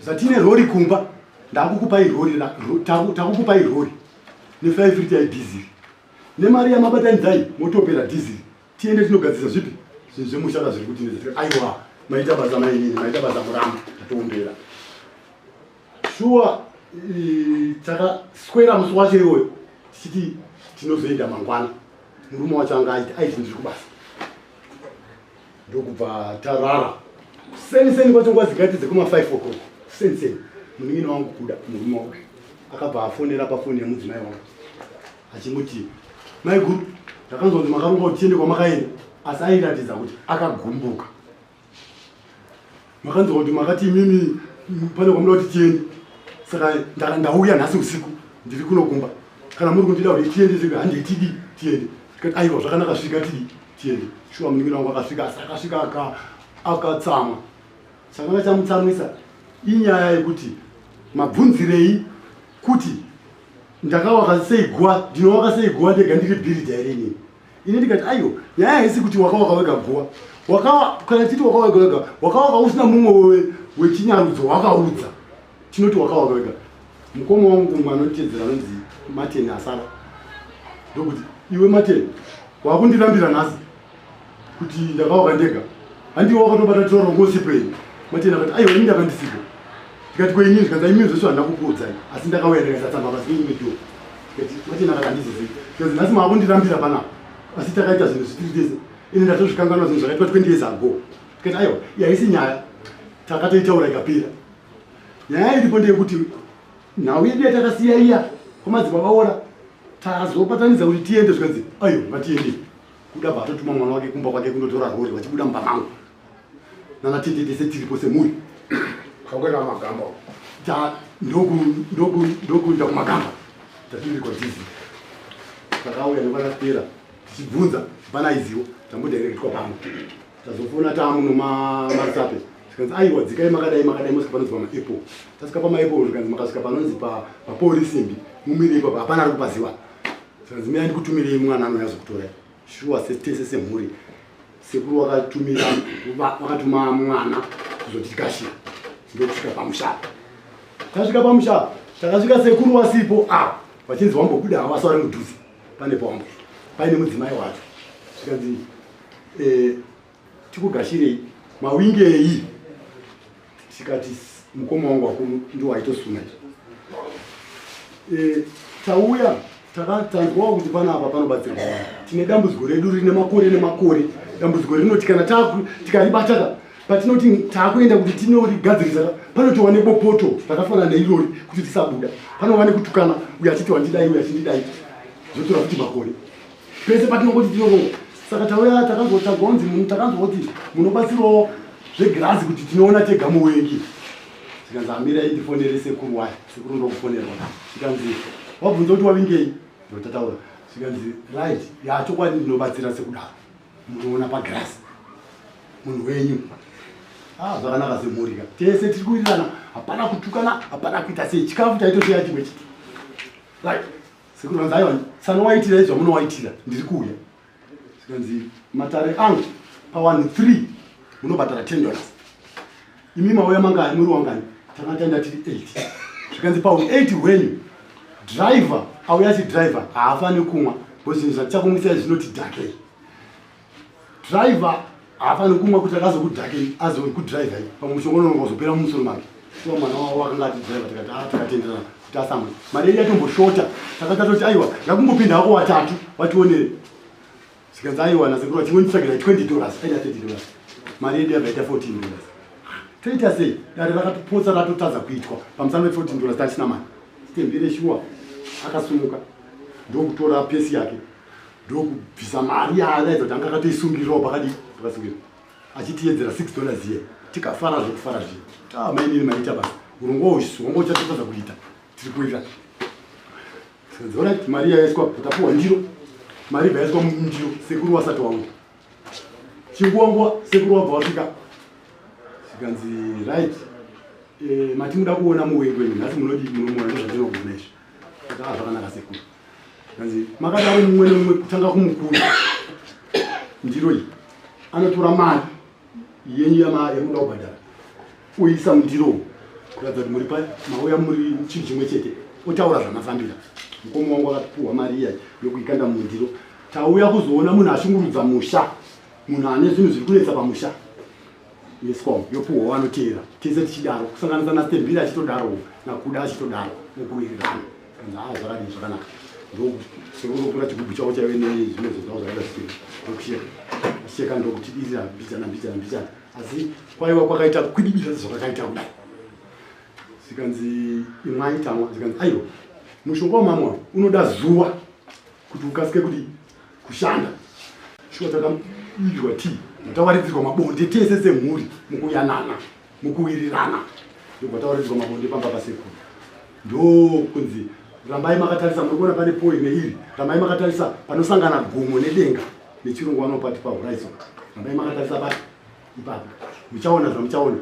zatine rori kumba ndakukupai rori takukupai rori ne5 liter diesel nemari yamabatanidzai motopera diesel tiende tinogadzisa zvipi zvemushaka zviri kuti aiwa maita basa mainini maita basa muramba tatombera shuwa takaswera musi wacho iwoyo tichiti tinozoenda mangwana. Murume wacho anga aiti ndiri kubasa. Ndokubva tarara seni kwacho nguva dzingati dzekuma 5 o'clock seni muningini wangu kuda murume wake akabva afonera pafoni yemudzimai wangu achimuti mai guru ndakanzwa kuti makaronga kuti tiende kwamakaenda asi airatidza kuti akagumbuka makanzwa kuti makati imimi pane kwamuda kuti tiende saka ndauya nhasi usiku ndiri kunogumba kana muri kundida kuti tiende zvega handeitidi tiende tikati aiwa zvakanaka svika tiende shuwa muningini wangu akasvika asi akasvika akatsamwa chakanga chamutsamwisa inyaya yekuti mabvunzirei kuti ndakawaka sei guwa ndinowaka sei guwa ndega ndiri bhiridha here ini ndikati aiyo nyaya haisi kuti wakawaka wega guwa kana titi wakawaka wega wakawaka usina mumwe wechinyarudzo wakaudza tinoti wakawaka wega mukoma wangu mwana otedzera anonzi Martin asara ndokuti iwe Martin wakundirambira nhasi kuti ndakawaka ndega handiwo wakatobata tauro ngosipeni Martin akati aiwa ini ndakandisipo tikati kweini ndikanza imini zveshe handakukuudzai asi ndakauya ndikasatsamba pasi peimetiwo Martin akati handizizii because nhasi maakundirambira panapa asi takaita zvinhu zvitiri tese ini ndatozvikanganwa zvinhu zvakaitwa 20 years ago tikati aiwa haisi nyaya takatoitaura ikapera nyaya iripo ndeyekuti nhau yedu yatakasiya iya kwamadzibaba ora tazopatanidza kuti tiende zvikanzi aiyo ngatiende kuda bva atotuma mwana wake kumba kwake kundotora rori vachibuda mumba mangu nanatetese tiripo semuri kakwena magamba ndokuita kumagamba tatiri kwadhizi takauya nevakapera tichibvunza pana izivo tambodireketwa pamwe tazofona tamuno masape zvikanzi aiwa dzikai makadai mosvika panonzi pamaapple tasvika pamaapple zvikanzi makasvika panonzi paporisimbi mumire ipapo hapana ari kupaziwa zvikanzi mira ndikutumirei mwana anonyazo kutorai shuwa tese semhuri sekuru wakatuma mwana kuzoti tikashira ndokusvika pamusha tasvika pamusha takasvika sekuru wasipo vachinzi wambobuda havasa vari mudhuze pane pawambo paine mudzimai wacho zvikanzi tikugashirei mawingei tikati mukoma wangu wakunu ndo waitosuna tauya tanzwawo kuti panapa panobatsirwa tine dambudziko redu rine makore nemakore dambudziko rinoti kana tikaribata patinoti taakuenda kuti tinorigadzirisa panotiwa nebopoto rakafanana neirori kuti tisabuda panova nekutukana uyo achiti wandidai uyo achindidai zvotora kuti makore pese patinongoti tinoronga saka tauya takanzwa kuti munobatsirawo zvegirazi kuti tinoona tega muwengi zvikanzi amira indifonere sekuru wayo sekuru ndokufonerwa zvikanzi wabvunza kuti wavingei ndotataura zvikanzi right yachokwadi ndinobatsira sekudaro munoona pagirasi munhu wenyu zvakanaka semhurika tese tiri kuwirirana hapana kutukana hapana kuita sei chikafu chaitosheya chimwe chiti right sekuru kanzi aiwa sanowaitira izvamunowaitira ndiri kuuya zvikanzi matare angu pa13 munobhadhara $10 imi mauya mangani muri wangani takatenda tiri 8 zvikanzi pa8 hwenyu driver auya achidriver haafani kumwa bcause zvatichakumwisai zvinoti dhakei driver haafani kumwa kuti akazokudhakei azokudrivai pamwe mushongonono wazopera mumusoro make iwa mwana wavo wakanga atidriver tikati takatenderana kuti asamwe mari yedu yatomboshota takatatoti aiwa ngakumbopinda hako watatu wationere zvikanzi aiwa nasekuru chimwe nditsvagira $20 aida $30 mari yedu yabva ita $14 toita sei dare rakatopotsa ratotadza kuitwa pamusana $14 tatisina mari tembere shuwa akasumuka ndokutora pesi yake ndokubvisa mari yaadaidza kuti anga akatoisungirirawo pakadii pakasungirira achitiedzera $6 iye tikafara zvokufara zviye mainini maita basa urongwa wangu uchatotadza kuita tiri kuita right mari yaiswa tapuwa ndiro mari ibva yaiswa mundiro sekuru wasati wauya chinguwa sekuru wabva wasvika zvikanzi right mati muda kuona muwengi wenyu nhasi munodi munomona nezvatinokuona izvi zvakanaka sekuru zvikanzi makadaro mumwe nemumwe kutanga kumukuru ndiro iyi anotora mari yenyu yamuda kubhadhara uisa mundiro kuratidza kuti muri mauya muri chinhu chimwe chete otaura zvamafambira mukoma wangu akatipuhwa mari iya yokuikanda mundiro tauya kuzoona munhu ashungurudza musha munhu ane zvinhu zviri kunetsa pamusha yescom yopuhwa wanoteera tese tichidaro kusanganisa nasitembiri achitodarowo nakuda achitodaro nokuwirirana kanzi zvakadii zvakanaka ndosekundokura chigubhu chavo chaive nezvinezvo zvavo zvakaita zvitiri ndokusheka asheka ndokutidirira mbichana asi kwaiwa kwakaita kwidibira zvakakaita kudai zvikanzi imwaitamwa zvikanzi aiwa mushonga wamamwa unoda zuva kuti ukasike kuti kushanda. Shuwa takaidwa tii matawaridzirwa mabonde tese semhuri mukuyanana mukuwirirana ndokwatawaridzirwa mabonde pamba pasekuru ndokunzi rambai makatarisa muri kuona pane poi neiri rambai makatarisa panosangana gomo nedenga nechirungu vanopati pahorizon rambai makatarisa pati ipapo muchaona zvamuchaona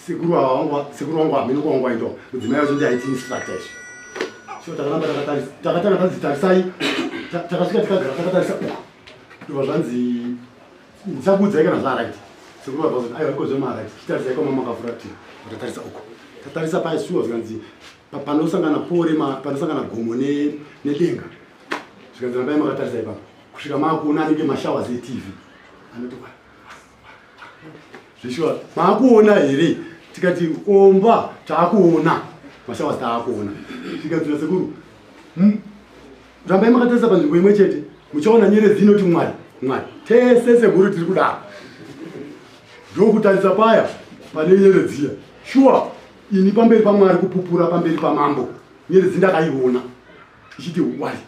sekuru wangu hamene kwangu aitoa mudzimai wacho ndiaiti instructor izvo sio takaramba takatanga tanzi tarisai takasvika tikagara takatarisa ndobva zvanzi ndichakuudzai kana zvaraiti sekuru vabva aiwa ikozve maraiti chitarisai kwama makafuratira tatarisa uko tatarisa paisuwa zvikanzi panosangana pore panosangana gomo nedenga zvikanzi rambai makatarisa ipapo kusvika maakuona anenge mashawazi etv anoti zvishuwa maakuona here tikati omba taakuona mashawazi taakuona zvikanzi nasekuru rambai makatarisa panzvimbo imwe chete muchaona nyeredzi inoti mwari tese seguru tiri kudaro ndokutarisa paya pane nyeredziya shuwa ini pamberi pamwari kupupura pamberi pamambo nyeredzi ndakaiona ichiti wari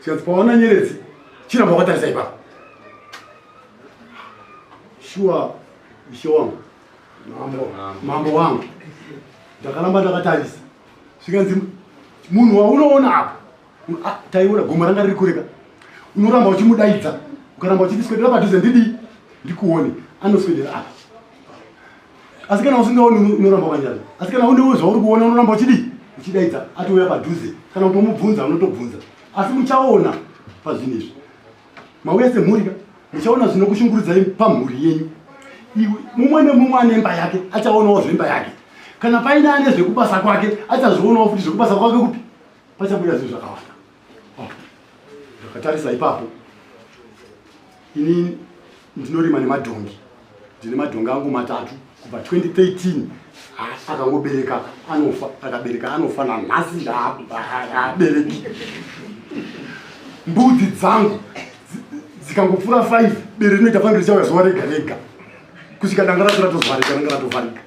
zvikanzi paona nyeredzi chiramba wakatarisa ipapo shuwa ishe wangu mambo wangu ndakaramba ndakatarisa zvikanzi munhu waunoona apo taiona gomo ranga riri kureka unoramba uchimudaidza ukaramba uchiti swedera padhuze ndikuone anoswedera apa asi kana usingaoni unoramba wakanyara asi kana unewo zvauri kuona unoramba uchidaidza atouya padhuze kana kutomubvunza unotobvunza asi muchaona pazvinhu izvi mauya semhurika muchaona zvinokushungurudzai pamhuri yenyu iwe mumwe nemumwe anemba yake achaonawo zvemba yake kana paine ane zvekubasa kwake achazvionawo futi zvekubasa kwake kupi pachabuda zvinhu zvakawanda ndakatarisa ipapo ini ndinorima nemadhongi ndine madhongi angu 3 kubva 2013 akangobereka anofa akabereka anofa nanhasi ndaabereki mbudzi dzangu dzikangopfuura 5 bere rinoita fanira richauya zuva rega rega kusvika danga racho ratozvarika ranga ratovharika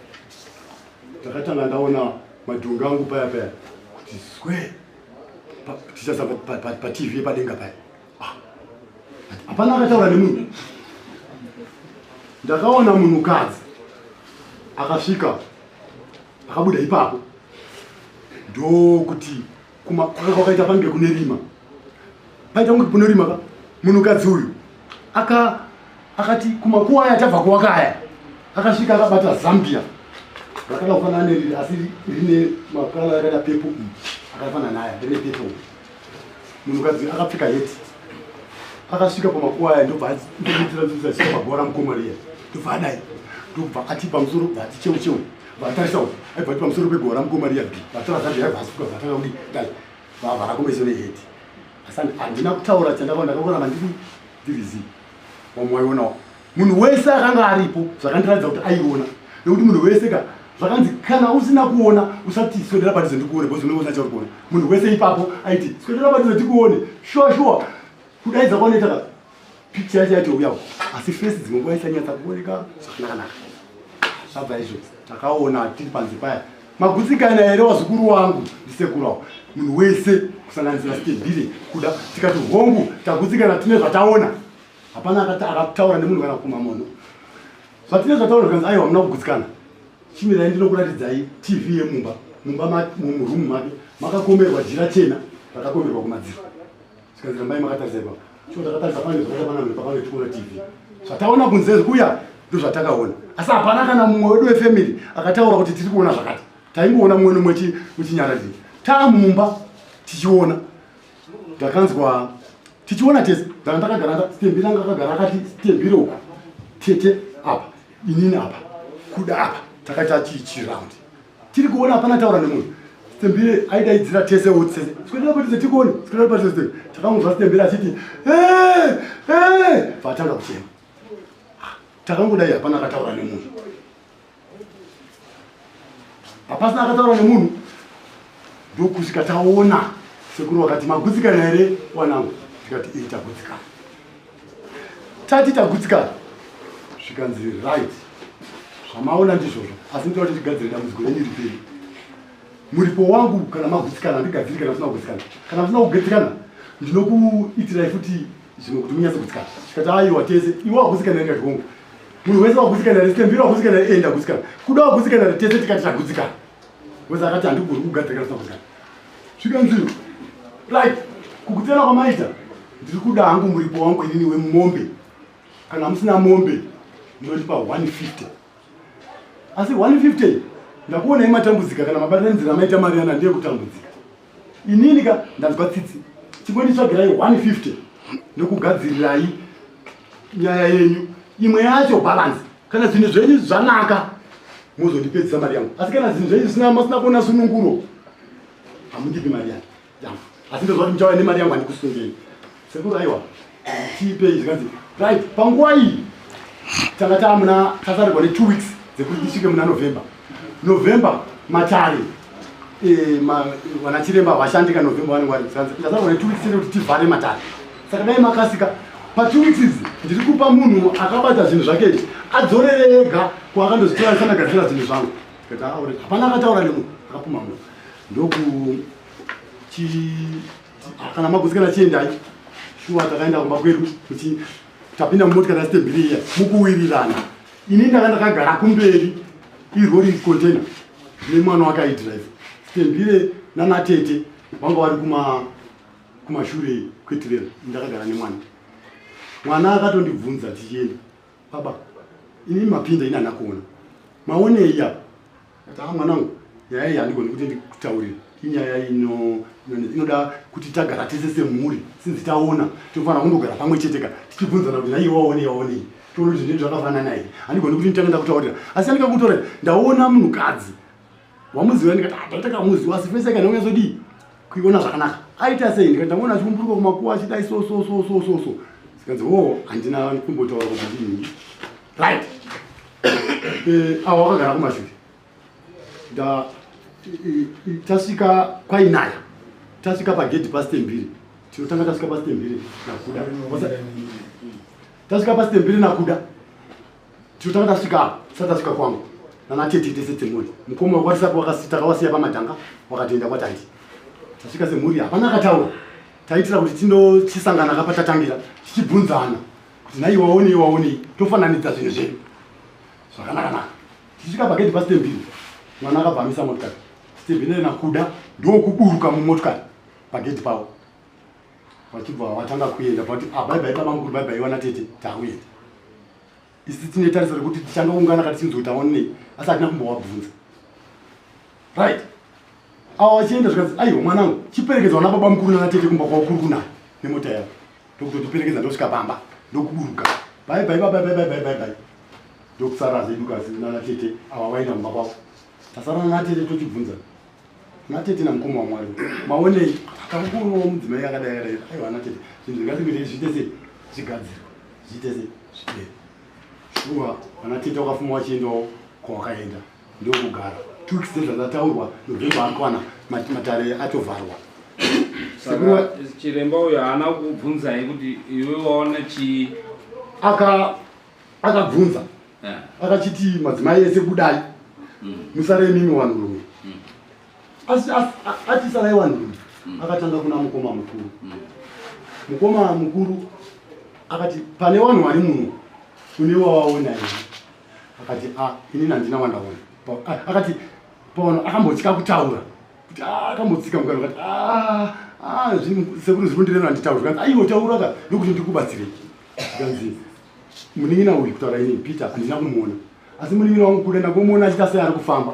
ndakatanga ndaona madhongi angu paya kuti swe tichasa patv yepadenga paya hapana akataura nemunhu ndakaona munhukadzi akasvika akabuda ipapo ndokuti kwakaita pange kune rima paita kunge kune rima munhukadzi uyu akati kumakuwa aya tabva kuwakaya akasvika akabata zambia rakada kufanana neriri asi rine makala yakada pepo akafanana naye rine pepo munhukadzi akapfeka heti akasvika pamakuwa aya ndobva ndobvira zvika pagora mukomariya ndobva adai ndobva ati pamusoro bvati cheu vatarisa kuti aibvati pamusoro pegora mukomariya b vatora zambia aibva asvika vatanga kuti dai vavhara kumeso neheti asi handina kutaura chandakaona mandirizivi wamwaionawo munhu wese akanga aripo zvakandiratidza kuti aiona nekuti munhu wese ka zvakanzi kana usina kuona usati swedera padhuze ndikuone bcause unoona chauri kuona munhu wese ipapo aiti swedera padhuze ndikuone shuwa kudaidza kwaonoita picture yacho yacho uyawo asi face dzimwe nguva isanyatsa kuoneka zvakanaka zvabva izvo takaona tiri panze paya magutsikana here wazukuru wangu ndisekuru wavo munhu wese kusanganisira stebhire kuda tikati hongu tagutsikana tine zvataona hapana akataura nemunhu kana kumamono zvatine zvataura kanzi aiwa muna kugutsikana chimirai ndinokuratidzai tv yemumba murumu make makakomerwa jira chena rakakomerwa kumadziro zvikanzi rambai makatarisa ipapo chio takatarisa pane zvakaitapanamwe pakange tikuona tv zvataona kunze kuya ndo zvatakaona asi hapana kana mumwe wedu wefamily akataura kuti tiri kuona zvakati taingoona mumwe nomwe muchinyaradzira tamumba tichiona ndakanzwa tichiona tese ndakagara stembire anga akagara akati stembire uku tete apa inini apa kuda apa takaita chiraundi tiri kuona hapana taura nemunhu stembire aidaidzira tese wotse swedera padhuze tikuone swedera padhuze takamubva stembire achiti vatanga kuchema takangodai hapana akataura nemunhu hapasina akataura nemunhu ndokusvika taona sekuru wakati magutsikana here wanangu tikati tagutsikana tati tagutsikana zvikanzi right zvamaona ndizvozvo asi ndinoda kuti tigadzire dambudziko renyu riperi. Muripo wangu kana magutsikana ndigadziri kana usina kugutsikana. Kana usina kugutsikana ndinokuitirai futi zvimwe kuti munyatse kugutsikana. Tikati aiwa tese iwe wagutsikana ndingati hongu. Munhu wese wagutsikana risitembira wagutsikana enda gutsikana. Kuda wagutsikana tese tikati tagutsikana. Wese akati handigoni kugadzira kana usina kugutsikana. Zvikanziro. Right. Kugutsikana kwamaita ndiri kuda hangu muripo wangu inini wemombe. Kana musina mombe ndinotipa 150. Asi 150 ndakuona imatambudzika kana mabatanzira maita mari yana ndiye kutambudzika. Inini ka ndanzwa tsitsi. Chingonditsvagirai 150 ndokugadzirirai nyaya yenyu. Imwe yacho balance. Kana zvinhu zvenyu zvanaka muzondipedzisa mari yangu. Asi kana zvinhu zvenyu musina kuona sununguro hamundipi mari yangu. Asi ndozva kuti muchauya nemari yangu handikusungei. Sekuru aiwa tipei zvikanzi right panguva iyi tanga taamuna tasarirwa ne2 weeks dzekuti tisvike muna November matare vanachiremba vashandika November vanenge vari tasarirwa ne2 weeks kuti tivhare matare. Saka dai makasika pa2 weeks idzi ndiri kupa munhu akabata zvinhu zvake adzorere ega kwaakandozvitora asanagadzira zvinhu zvangu. Hapana akataura nemunhu akapuma munhu ndoku kana magutsikana chiendai shuwa takaenda kumba kwedu kuti tapinda mumotikari yasitembiri iya mukuwirirana. Ini ndakagara kumberi irori container nemwana wake aidrive sitembire nanatete vanga vari kumashure kwetirera. Ndakagara nemwana. Mwana akatondibvunza tichienda, baba ini mapinda ini hana kuona maonei iya. Kati mwanangu nyaya iyi handigoni kuti ndikutaurire. Inyaya inoda kuti tagara tese semhuri sinzi taona tofanira kundogara pamwe cheteka tichibvunzana kuti naiwe waonei toona kuti ndinhu zvakafanana naye. Handigoni kuti nditanga ndakutaurira asi andikakutora ndaona munhukadzi wamuziva ndikati ndakatakamuziva asi fese kana unyazodii kuiona zvakanaka aita sei. Ndikati ndamuona achikumburuka kumakuwa achidai so sikanzi handina kumbotaura kuti ndinhi right. Avo vakagara kumashure tasvika kwainaya tasvika pagedhi pasitembiri tinotanga tasvika pasitembiri nakuda tasvika pasitembiri nakuda tinotanga tasvika satasvika kwangu nanatete tese temuri mukoma wakwatisapo takawasiya pamadhanga wakatoenda kwatanti tasvika semhuri hapana akataura taitira kuti tinochisangana kapatatangira tichibvunzana kuti nai waonei tofananidza zvinhu zvedu zvakanaka. Tisvika pagedhi pasitembiri mwana akabvamisa motikari sitembiri nakuda ndokuburuka mumotikari pagedhi pavo vachibva watanga kuenda vati baibai baba mukuru baibai wana tete takuenda. Isi tine tarisiro rekuti tichangoungana kati chinzotaonei asi hatina kumbowabvunza right. Avo vachienda zvikanzi aiwa mwanangu chiperekedzwa nababa mukuru nanatete kumba kwaukuru kunayo nemota yavo ndokutotiperekedza ndosvika pamba ndokuburuka baibai baibai ndokusara zedu kasi nanatete ava vaenda kumba kwavo. Tasara nanatete tochibvunza natete namukoma wamwari maonei akakurowo mudzimai akadai aiwa natete zvinhu zvingatikuti zvitese zvigadzirwa zvitese zvibere shuwa vanatete wakafuma wachiendawo kwawakaenda ndokugara 2 weeks dzezvazataurwa November akwana matare atovharwa. Saka chiremba uyo haana kubvunzai kuti iwe waona chii? Akabvunza akachiti madzimai ese budai musare mimi wanhurume atisarai wanhurume akatanga kuna mukoma mukuru akati pane vanhu vari muno une wawaona here. Akati inini handina wandaona. Akati pano akambotsika kutaura kuti akambotsika mukana akati sekuru zvirundireno handitaura zvikanzi aiwo taura ka ndokuti ndikubatsirei. Zvikanzi munin'ina uyu kutaura inini Peter handina kumuona asi munin'ina wangu kule ndakomuona achita sei ari kufamba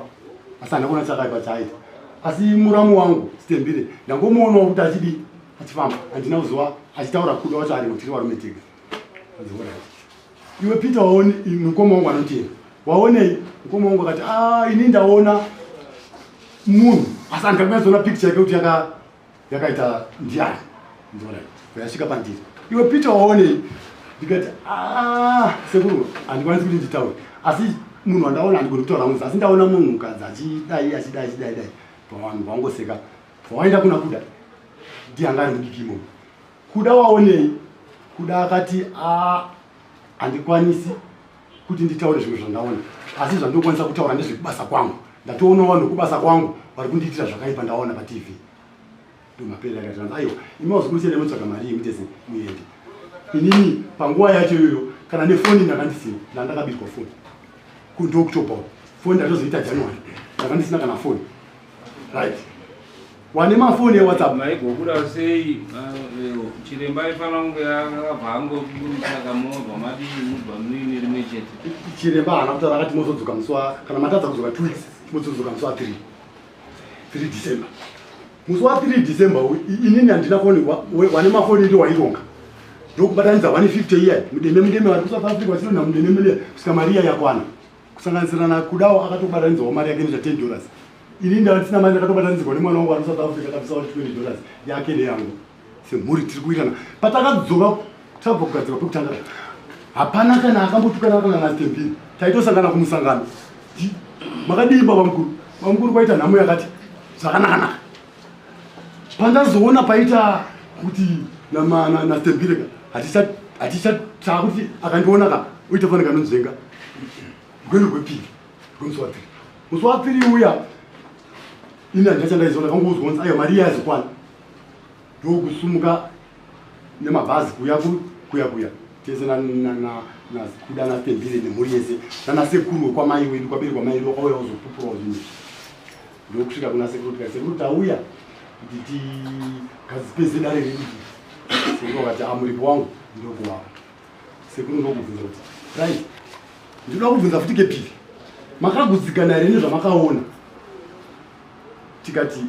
asi handina kuona chakaipa chaaita. Asi muramu wangu sitembire ndangomuonawo kuti achidi achifamba handina kuziva achitaura kuda wacho ari mutiri warume tega. Iwe Peter waone mukoma wangu anotenda waonei? Mukoma wangu akati ini ndaona munhu asi handikazoona picture yake kuti yakaita ndiani ndona yasvika pandiri. Iwe Peter waonei? Ndikati sekuru handikwanisi kuti nditaure asi munhu wandaona handigoni kutaura munhu asi ndaona munhukadzi achidai pavanhu vangoseka vawaenda kuna kuda ndiyanga ari mudikimo. Kuda waonei? Kuda akati handikwanisi kuti nditaure zvimwe zvandaona, asi zvandokwanisa kutaura ndezvekubasa kwangu. Ndatoona vanhu kubasa kwangu vari kundiitira zvakaipa ndaona paTV. Ndomapera akati aiwa, imauzi kuti ende mutsvaga mari yemutese muende. Inini panguva yacho iyoyo kana nefoni ndakandisina, ndandakabirwa foni. Kunto October. Foni ndatozoita January. Ndakandisina kana foni. Right. Wane mafoni eWhatsApp maigobuda sei chiremba aifana kunge akabva angosaka movha madii mubva muine rimwe chete. Chiremba haana kutaura akati mozodzoka musi kana matadza kudzoka 2 weeks mozodzoka musi wa3 December. Musi wa 3 December inini handina foni, wane mafoni ndo waironga. Ndokubatanidza 150 iye mudeme vari kuSouth Africa vachirona mudeme kusvika mari yakwana. Kusanganisirana kudawo akatobatanidzawo mari yake $10. Ini ndasina mari akatobatanidza nemwana wangu ari South Africa akabvisa $20 yake neyangu. Semhuri tiri kuirana. Patakadzoka tabva kugadzirwa pekutanga. Hapana kana akambotukana kana natembiri. Taitosangana kumusangano. Makadimba vamukuru kwaita nhamo yakati zvakanaka. Pandazoona paita kuti natembiri haticha kuti akandiona ka uitafanira kanonzvenga. Gwenu gwepiri. Gwemswatiri. Muswatiri uya ina ndachandaizoona kangozwa ayo mari yazikwana. Ndokusumuka nemabhazi kuya. Tese na kuda na tembire nemhuri yese. Nana sekuru kwamai wedu kwaberwa mai wedu kwauya uzopupura zvinhu. Ndokusvika kuna sekuru tauya kuti tikazipeze dare redu. Sekuru akati amuripo wangu ndokuwa. Sekuru ndokubvunza kuti right. Ndinoda kubvunza futi kepiri. Makagutsikana here nezvamakaona? Tikati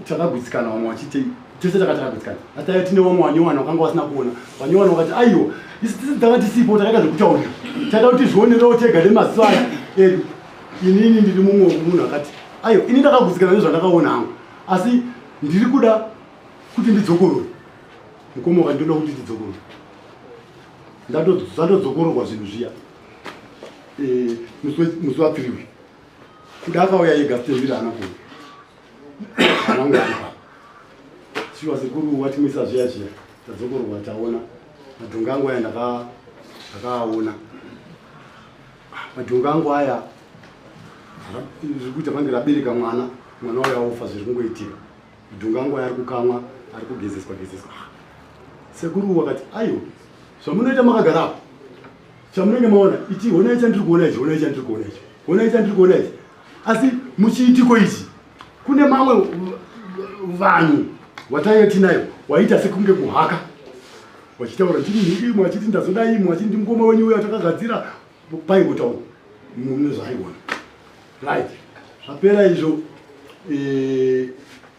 takagutsikana vamwe vachiti tese takagutsikana. Ataya tine vamwe vanyowani vakanga vasina kuona. Vanyowani vakati aiwa, isi tisi takati sipo takaita zvekutaurira. Taida kuti zvionerewo tega nemaziso edu. Inini ndiri mumwe wemunhu akati aiwa, ini ndakagutsikana nezvandakaona hangu. Asi ndiri kuda kuti ndidzokorore. Mukoma wakati ndoda kuti ndidzokorore. Ndadzokororwa zvinhu zviya. Musi wa 3 kuda akauya ega tembira haana kuona. Anangu aripa. Chiwa sekuru watimisa zviya tadzokororwa taona. Madhonga angu aya ndakaona. Madhonga angu aya zvikuita pange rabereka mwana waya ofa zviri kungoitika. Madhonga angu aya ari kukamwa, ari kugezeswa. Sekuru wakati aiyo zvamunoita makagara apo chamunenge maona ichi honai chandiri kuona ichi asi muchiitiko ichi kune mamwe vanhu wataiya tinayo waita sekunge kuhaka wachitaura ndiri mwachiti ndazodai mwachiti mukoma wenyu uya takagadzira paingotaura mune zvaiona right. Zvapera izvo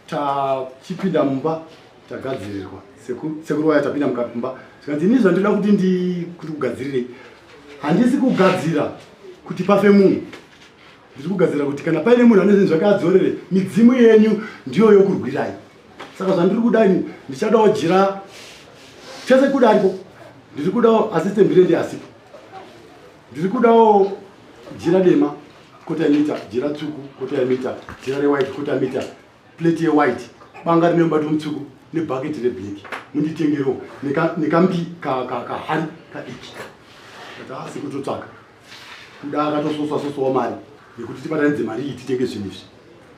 tachipinda mumba tagadzirirwa sekuru waya tapinda mumba zvikanzi ini zvandinoda kuti kugadzirire handisi kugadzira kuti pafe munhu, ndiri kugadzira kuti kana paine munhu ane zvinhu zvakadzorere midzimu yenyu ndiyo yokurwirai. Saka zvandiri kudai ndichadawo jira chese kudaripo, ndiri kudawo assistant brand asipo, ndiri kudawo jira dema kota mita, jira tsvuku kota mita, jira rewhite kota mita, plate yewhite, banga rine mubato mutsvuku nebhaket reblack. Munditengerewo nekambi kahari kadiki. Asi kutotsvaka kuda akatososwa mari yekuti tibatanidze mari iyi titenge zvinhu izvi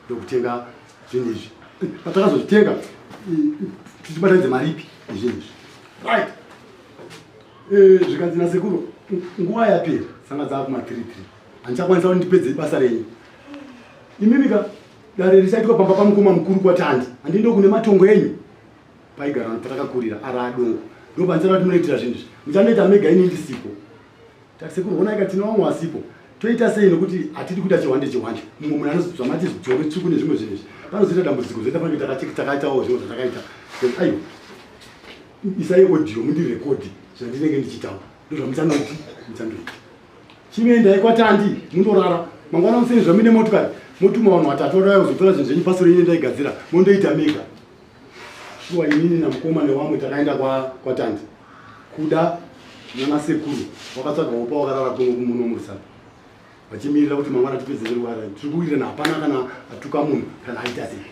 ndokutenga zvinhu izvi. Patakazozvitenga tichibatanidze mari ipi yezvinhu izvi right. Zvikanzi nasekuru nguva yapera sanga dzava kuma-3 handichakwanisa kuti ndipedze basa renyu. Imimika dare richaitwa pamba pamukoma mukuru kwatandi handindo kune matongo enyu paigara patakakurira ari adongo ndopandichada kuti munoitira zvinhu izvi muchanoita mega ini ndisipo. Tasekuru ona ikatina vamwe wasipo toita sei nokuti hatidi kuita chihwande mumwe munhu anozvamati zvidzoro tsvuku nezvimwe zvinhu izvi panozoita dambudziko zoita pange takaitawo zvinhu zvatakaita aiwa isai audio mundirekodi zvandinenge ndichitaura ndozvamuchanoti muchandoita chimeendai kwatandi mundorara mangwana museni zvamine motokari motuma vanhu vatatu odauya kuzotora zvinhu zvenyu pasoro ine ndaigadzira mondoita mega. Shuwa inini namukoma nevamwe takaenda kwatandi kuda nanasekuru wakatsvaga upa wakarara muno murisana vachimirira kuti mangwana tipedze rwara tiri kuwirirana hapana kana atuka munhu kana aita sei.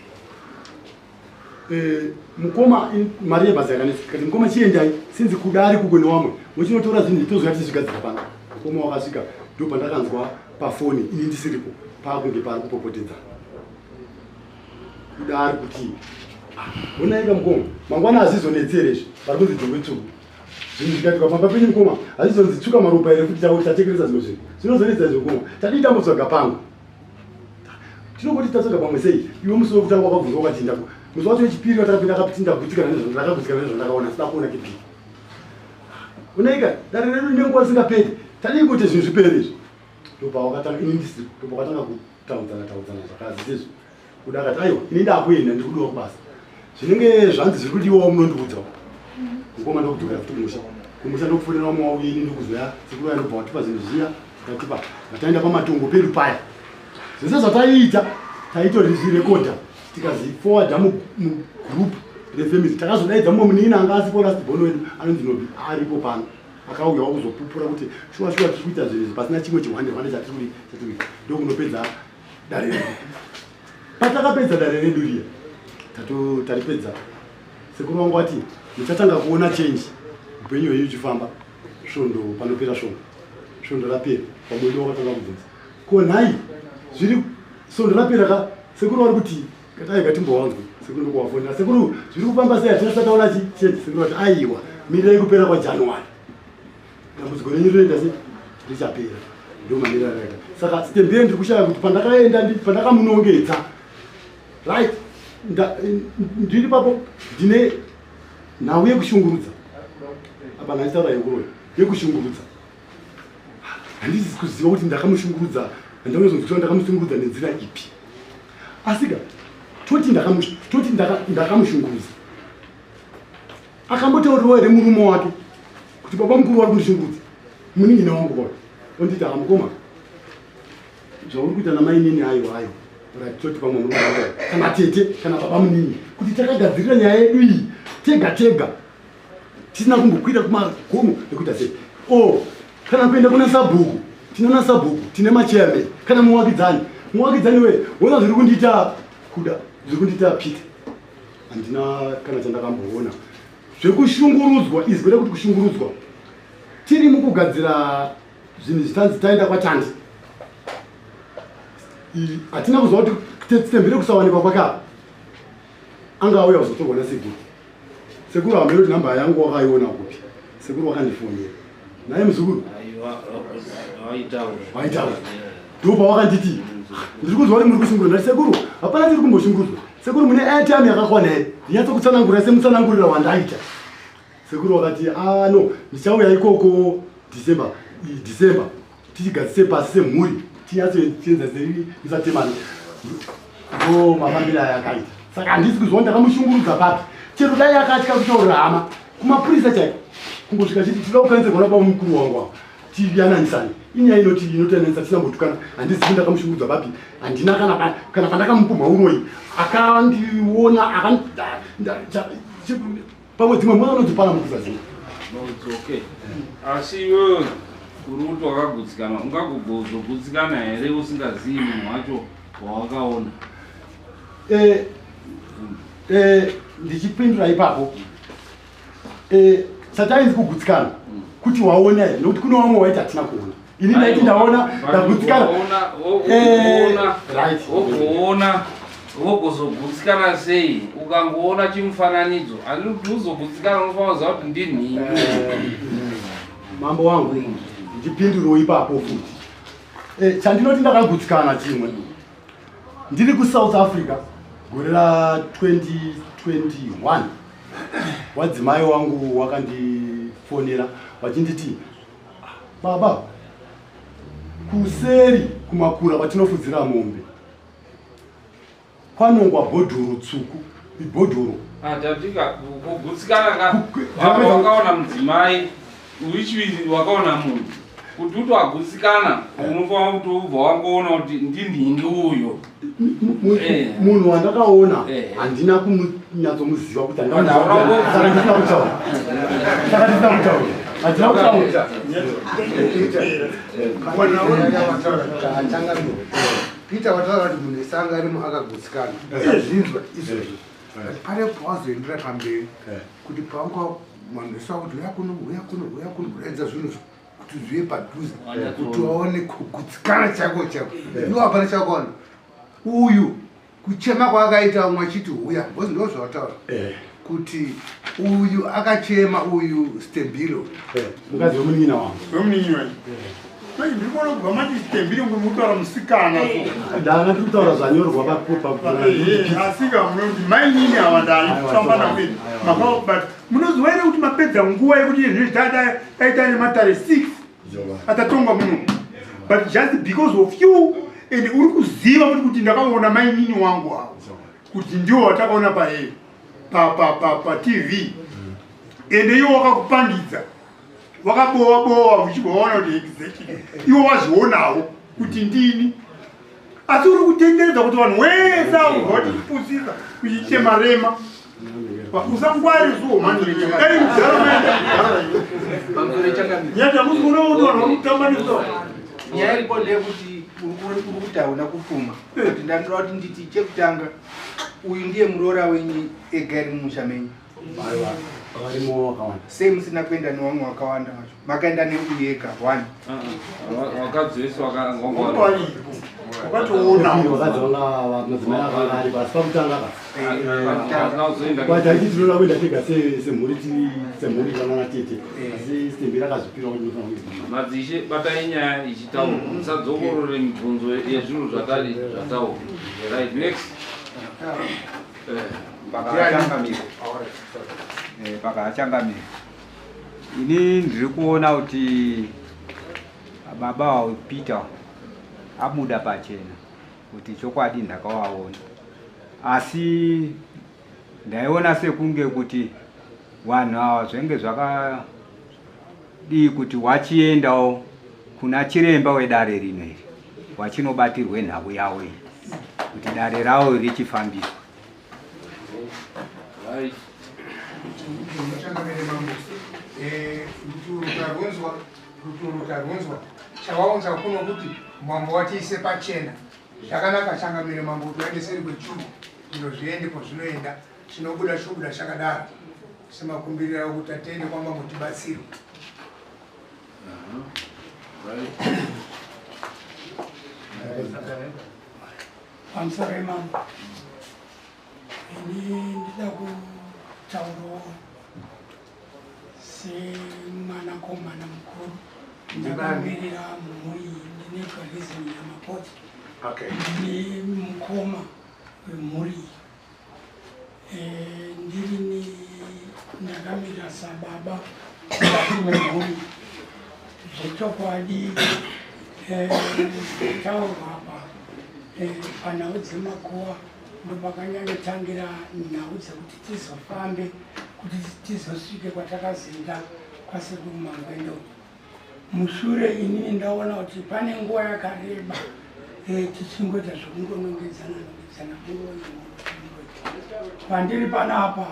Mukoma mari yebhasi yakanesa kati mukoma chiendai sinzi kuda ari kugwe newamwe muchinotora zvinhu tozvati zvigadzira pano mukoma wakasvika ndo pandakanzwa pafoni ini ndisiripo pakunge pari kupopotedza kudari kuti unaika mukoma mangwana azizonetserezve pari kunzi dhongwetsuku zvinhu zvikaitika pamba penyu mukoma hazvizonzitsuka maropa here kuti tatekeresa zvinhu zvinhu zvinozonetsa izvo mukoma tadii tambotsoga pangu tinongoti tatsoga pamwe sei iwe musi wekutanga wakabvunzwa wakati ndako musi wacho wechipiri watakapinda akapiti ndagutikana ndakagutikana nezvo ndakaona sina kuona kipi unaika dare redu nenguva risingaperi tadii kuti zvinhu zvipere izvi ndopawakatanga ini ndisipo ndopawakatanga kutaudzana zvakazizizvo kuda akati aiwa ini ndakuenda ndiri kudiwa kubasa zvinenge zvanzi zviri kudiwawo munondiudzawo mukoma ndokudhokera futi kumusha ndokufonera vamwe wauini ndokuzwaya sekuru yanobva watipa zvinhu zviya tatipa ngataenda pamatongo pedu paya zvese zvataiita taitorizirekodha tikazifowadha mugroup refamily takazodaidza mumwe munini anga asipo lastborn wedu anonzi Nobi aripo pano akauyawo kuzopupura kuti shuwa tiri kuita zvinhu pasina chimwe chihwande chatiri ndokunopedza dare redu patakapedza dare redu riya taripedza sekuru wangu ati muchatanga kuona change upenyu hwenyu uchifamba svondo panopera svondo rapera pamwedu wakatanga kubvunza ko nhai zviri svondo rapera sekuru vari kuti katai gatimbowanzwa sekuru ndokuwafonera sekuru zviri kufamba sei hatina tisataona change sekuru ati aiwa mirirei kupera kwaJanuary dambudziko renyu rinoenda sei richapera ndo manera rega saka sitembere ndiri kushaya kuti pandakaenda pandakamunongedza right ndiri papo ndine nhau yekushungurudza apa ndaitaura yenguroyi yekushungurudza handisi kuziva kuti ndakamushungurudza handangazonzwiswa ndakamushungurudza nenzira ipi asika toti ndakamushungurudza akambotauriwa here murume wake kuti baba mukuru wari kundishungurudza munin'ina wangu kwayo onditi akamukoma zvauri kuita namainini aiwa toti pamwe murume kana tete kana baba munini kuti takagadzirira nyaya yedu iyi tega tisina kumbokwira kumagomo ekuita sei kana kuenda kuna sabhuku tinona sabhuku tine machairman kana muwakidzani we wona zviri kundiita kuda zviri kundiita pita handina kana chandakamboona zvekushungurudzwa izwi rekuti kuti kushungurudzwa tiri mukugadzira zvinhu zvitanzi taenda kwatandi hatina kuziva kuti titembere kusawanikwa kwakapa anga auya kuzotorwa nasekuru sekuru hamero kuti namba yangu wakaiona kupi sekuru wakandifonera naye muzukuru waitaura ndopa wakanditi ndiri kuzwa kuti muri kushungurudza ndati sekuru hapana tiri kumboshungurudzwa sekuru mune airtime yakakwana here ndinyatsokutsanangurira semutsanangurira wandaita sekuru wakati no ndichauya ikoko December tichigadzise pasi semhuri tinyatsoenza sei musatemana ndo mafambiro aya akaita saka handisi kuzwa ndakamushungurudza papi chero dai akatya kutaurira hama kumapurisa chaiko kungosvika chiti tida kukanzerwa napamwe mukuru wangu wavo tiyananisani inyaya inotananisa tisambotukana handisi kuti ndakamushungurudza papi handina kana pandakamupumha Huroyi akandiona pamwe dzimwe mwana unodzipana mukuzazina asi iwewe uri kuti wakagutsikana ungagogozogutsikana here usingazivi munhu wacho wawakaona ndichipindura ipapo chatainzi kugutsikana kuti waona here nokuti kuno vamwe waiti hatina kuona ini ndaiti ndaona ndagutsikana wogoona wogozogutsikana sei ukangoona chimufananidzo handiri kuti uzogutsikana unofanira kuziva kuti ndinhingi mambo wangu ndipinduro ipapo futi chandinoti ndakagutsikana chimwe ndiri kuSouth Africa gore ra 2021 wadzimai wangu wakandifonera vachinditi baba kuseri kumakura kwatinofudzira mombe kwanongwa bhodhoro tsvuku ibhodhoro tatika kugutsikana wakaona mudzimai wechiviri wakaona munhu kuti uti wagutsikana unofanira kuti ubva wangoona kuti ndinhingi uyo munhu wandakaona handina kunyatsomuziva kuti handisina kutaura Peter wataura kuti munhu esanga arimo akagutsikana zvinzwa izvozvo pane pawazoendera pamberi kuti panga munhu esiwa kuti uya kuno kuredza zvinhu kuti uzive padhuze kuti waone kugutsikana chako chako iwo hapana chakaona uyu kuchema kwaakaita umwe achiti uya bhozi ndo zvawataura kuti uyu akachema uyu Stembilo mukadzi wemunin'ina wangu ndikuona kubva mati Stembilo ngomutaura musikana ndanga tiri kutaura zvanyorwa asika munoti mainini ava ndakutamba namweni but munoziva ere kuti mapedza nguva yekuti zvezvitata aita nematare 6 atatongwa muno but just because of you and uri kuziva kuti ndakaona mainini wangu avo kuti ndiwo watakaona pa-TV and iwo wakakupandidza wakabowa uchibaona kuti exactly iwo wazvionawo kuti ndini asi uri kutenderedza kuti vanhu wese avo vatipusisa uchichemarema usangwari zuomanyamusiunaoti vanhu varikutambaniso nyaya iripo ndeyekuti uri kuti hauna kupfuma kuti ndandoda kuti nditi chekutanga uyu ndiye muroora wenyu ega iri mumusha menyu sei musina kuenda nevamwe vakawanda vacho makaenda neuyu ega 1 wakadzi wese wakangwangwangwataitinoda kuenda tega semhuri kana tete asi Stembilo akazvipira madzishe batai nyaya ichitaura musadzokorore mibvunzo yezvinhu zvakadi zvataura right next pakachangamira ini ndiri kuona kuti baba waPeter abuda pachena kuti chokwadi ndakawaona asi ndaiona sekunge kuti vanhu ava zvenge zvakadii kuti wachiendawo kuna chiremba wedare rino iri wachinobatirwe nhau yavo iyi kuti dare ravo richifambiswa rutarunzwa chawaunza kuno kuti mwambo watiise pachena zvakanaka changamire mambo kuti waendeseri kwechuma zviro zviende kwazvinoenda chinobuda chobuda chakadaro semakumbirira kuti atende kwamba mutibatsiro pamusoro wemambo ini ndida kutaurawo semwanakomana mukuru ndakamirira mhuri ndinoitwa rezini yamakoti ndine mukoma wemhuri ndirini ndakamirira sababa wemhuri zvechokwadi taurwa apa panhau dzemakuva ndopakanyanyotangira nhau dzekuti tizofambe kuti tizosvike kwatakazinda kwasekuru Mangwendo. Mushure inini ndaona kuti pane nguva yakareba tichingoita zvokungonongedzana pandiri panapa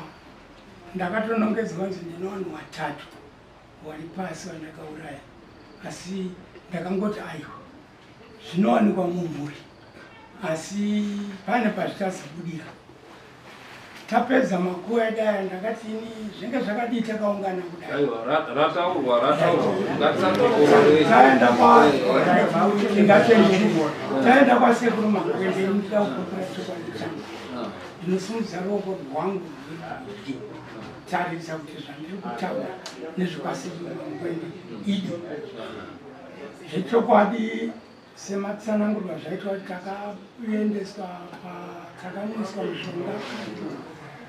ndakatonongedzwa nzi ndine vanhu 3 vari pasi vandakauraya asi ndakangoti aiwa zvinowanikwa mumhuri asi pane pazvichazobudira tapedza makuva edaya ndakati ini zvinge zvakadii takaungana kudai taenda kwasekuru Mangwende ndida kukokora chokwadi changu ndinosimudza ruoko rwangu tarisa kuti zvandiri kutaura nezvekwasekuru Mangwende idi zvechokwadi sematsanangurwa zvaitwa kuti takaendeswa takaniswa mushonga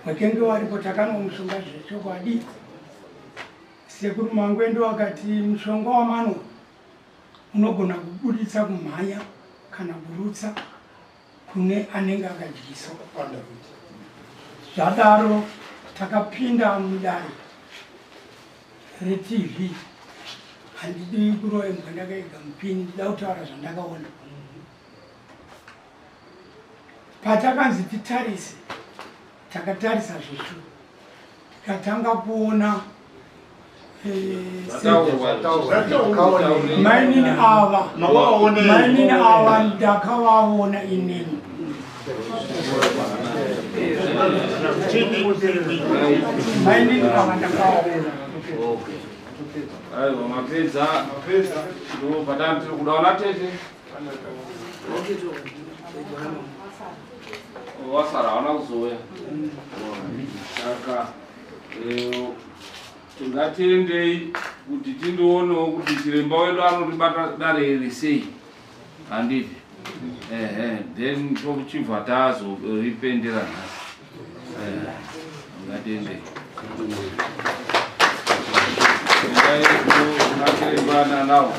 wakenge waripo takanwa mushonga zvechokwadi sekuru Mangwende wakati mushonga wamanwa unogona kubuditsa kumhanya kana kurutsa kune anenge akadyiswa zvadaro takapinda mudare reTV handidi kuroembwa ndakaega mupini ndida kutaura zvandakaona patakanzi titarise takatarisa zveshu tikatanga kuona mainini ava ndakavaona inini mainini ava ndakavaona aiwa mapedza ndo patani tiri kudaona tete wasara hawana kuzouya saka tingatiendei kuti tindoonewo kuti chiremba wedu anotibata dare iri sei handiti then tochibva tazoripendera nhasi ngatiendei ngachirembana nawo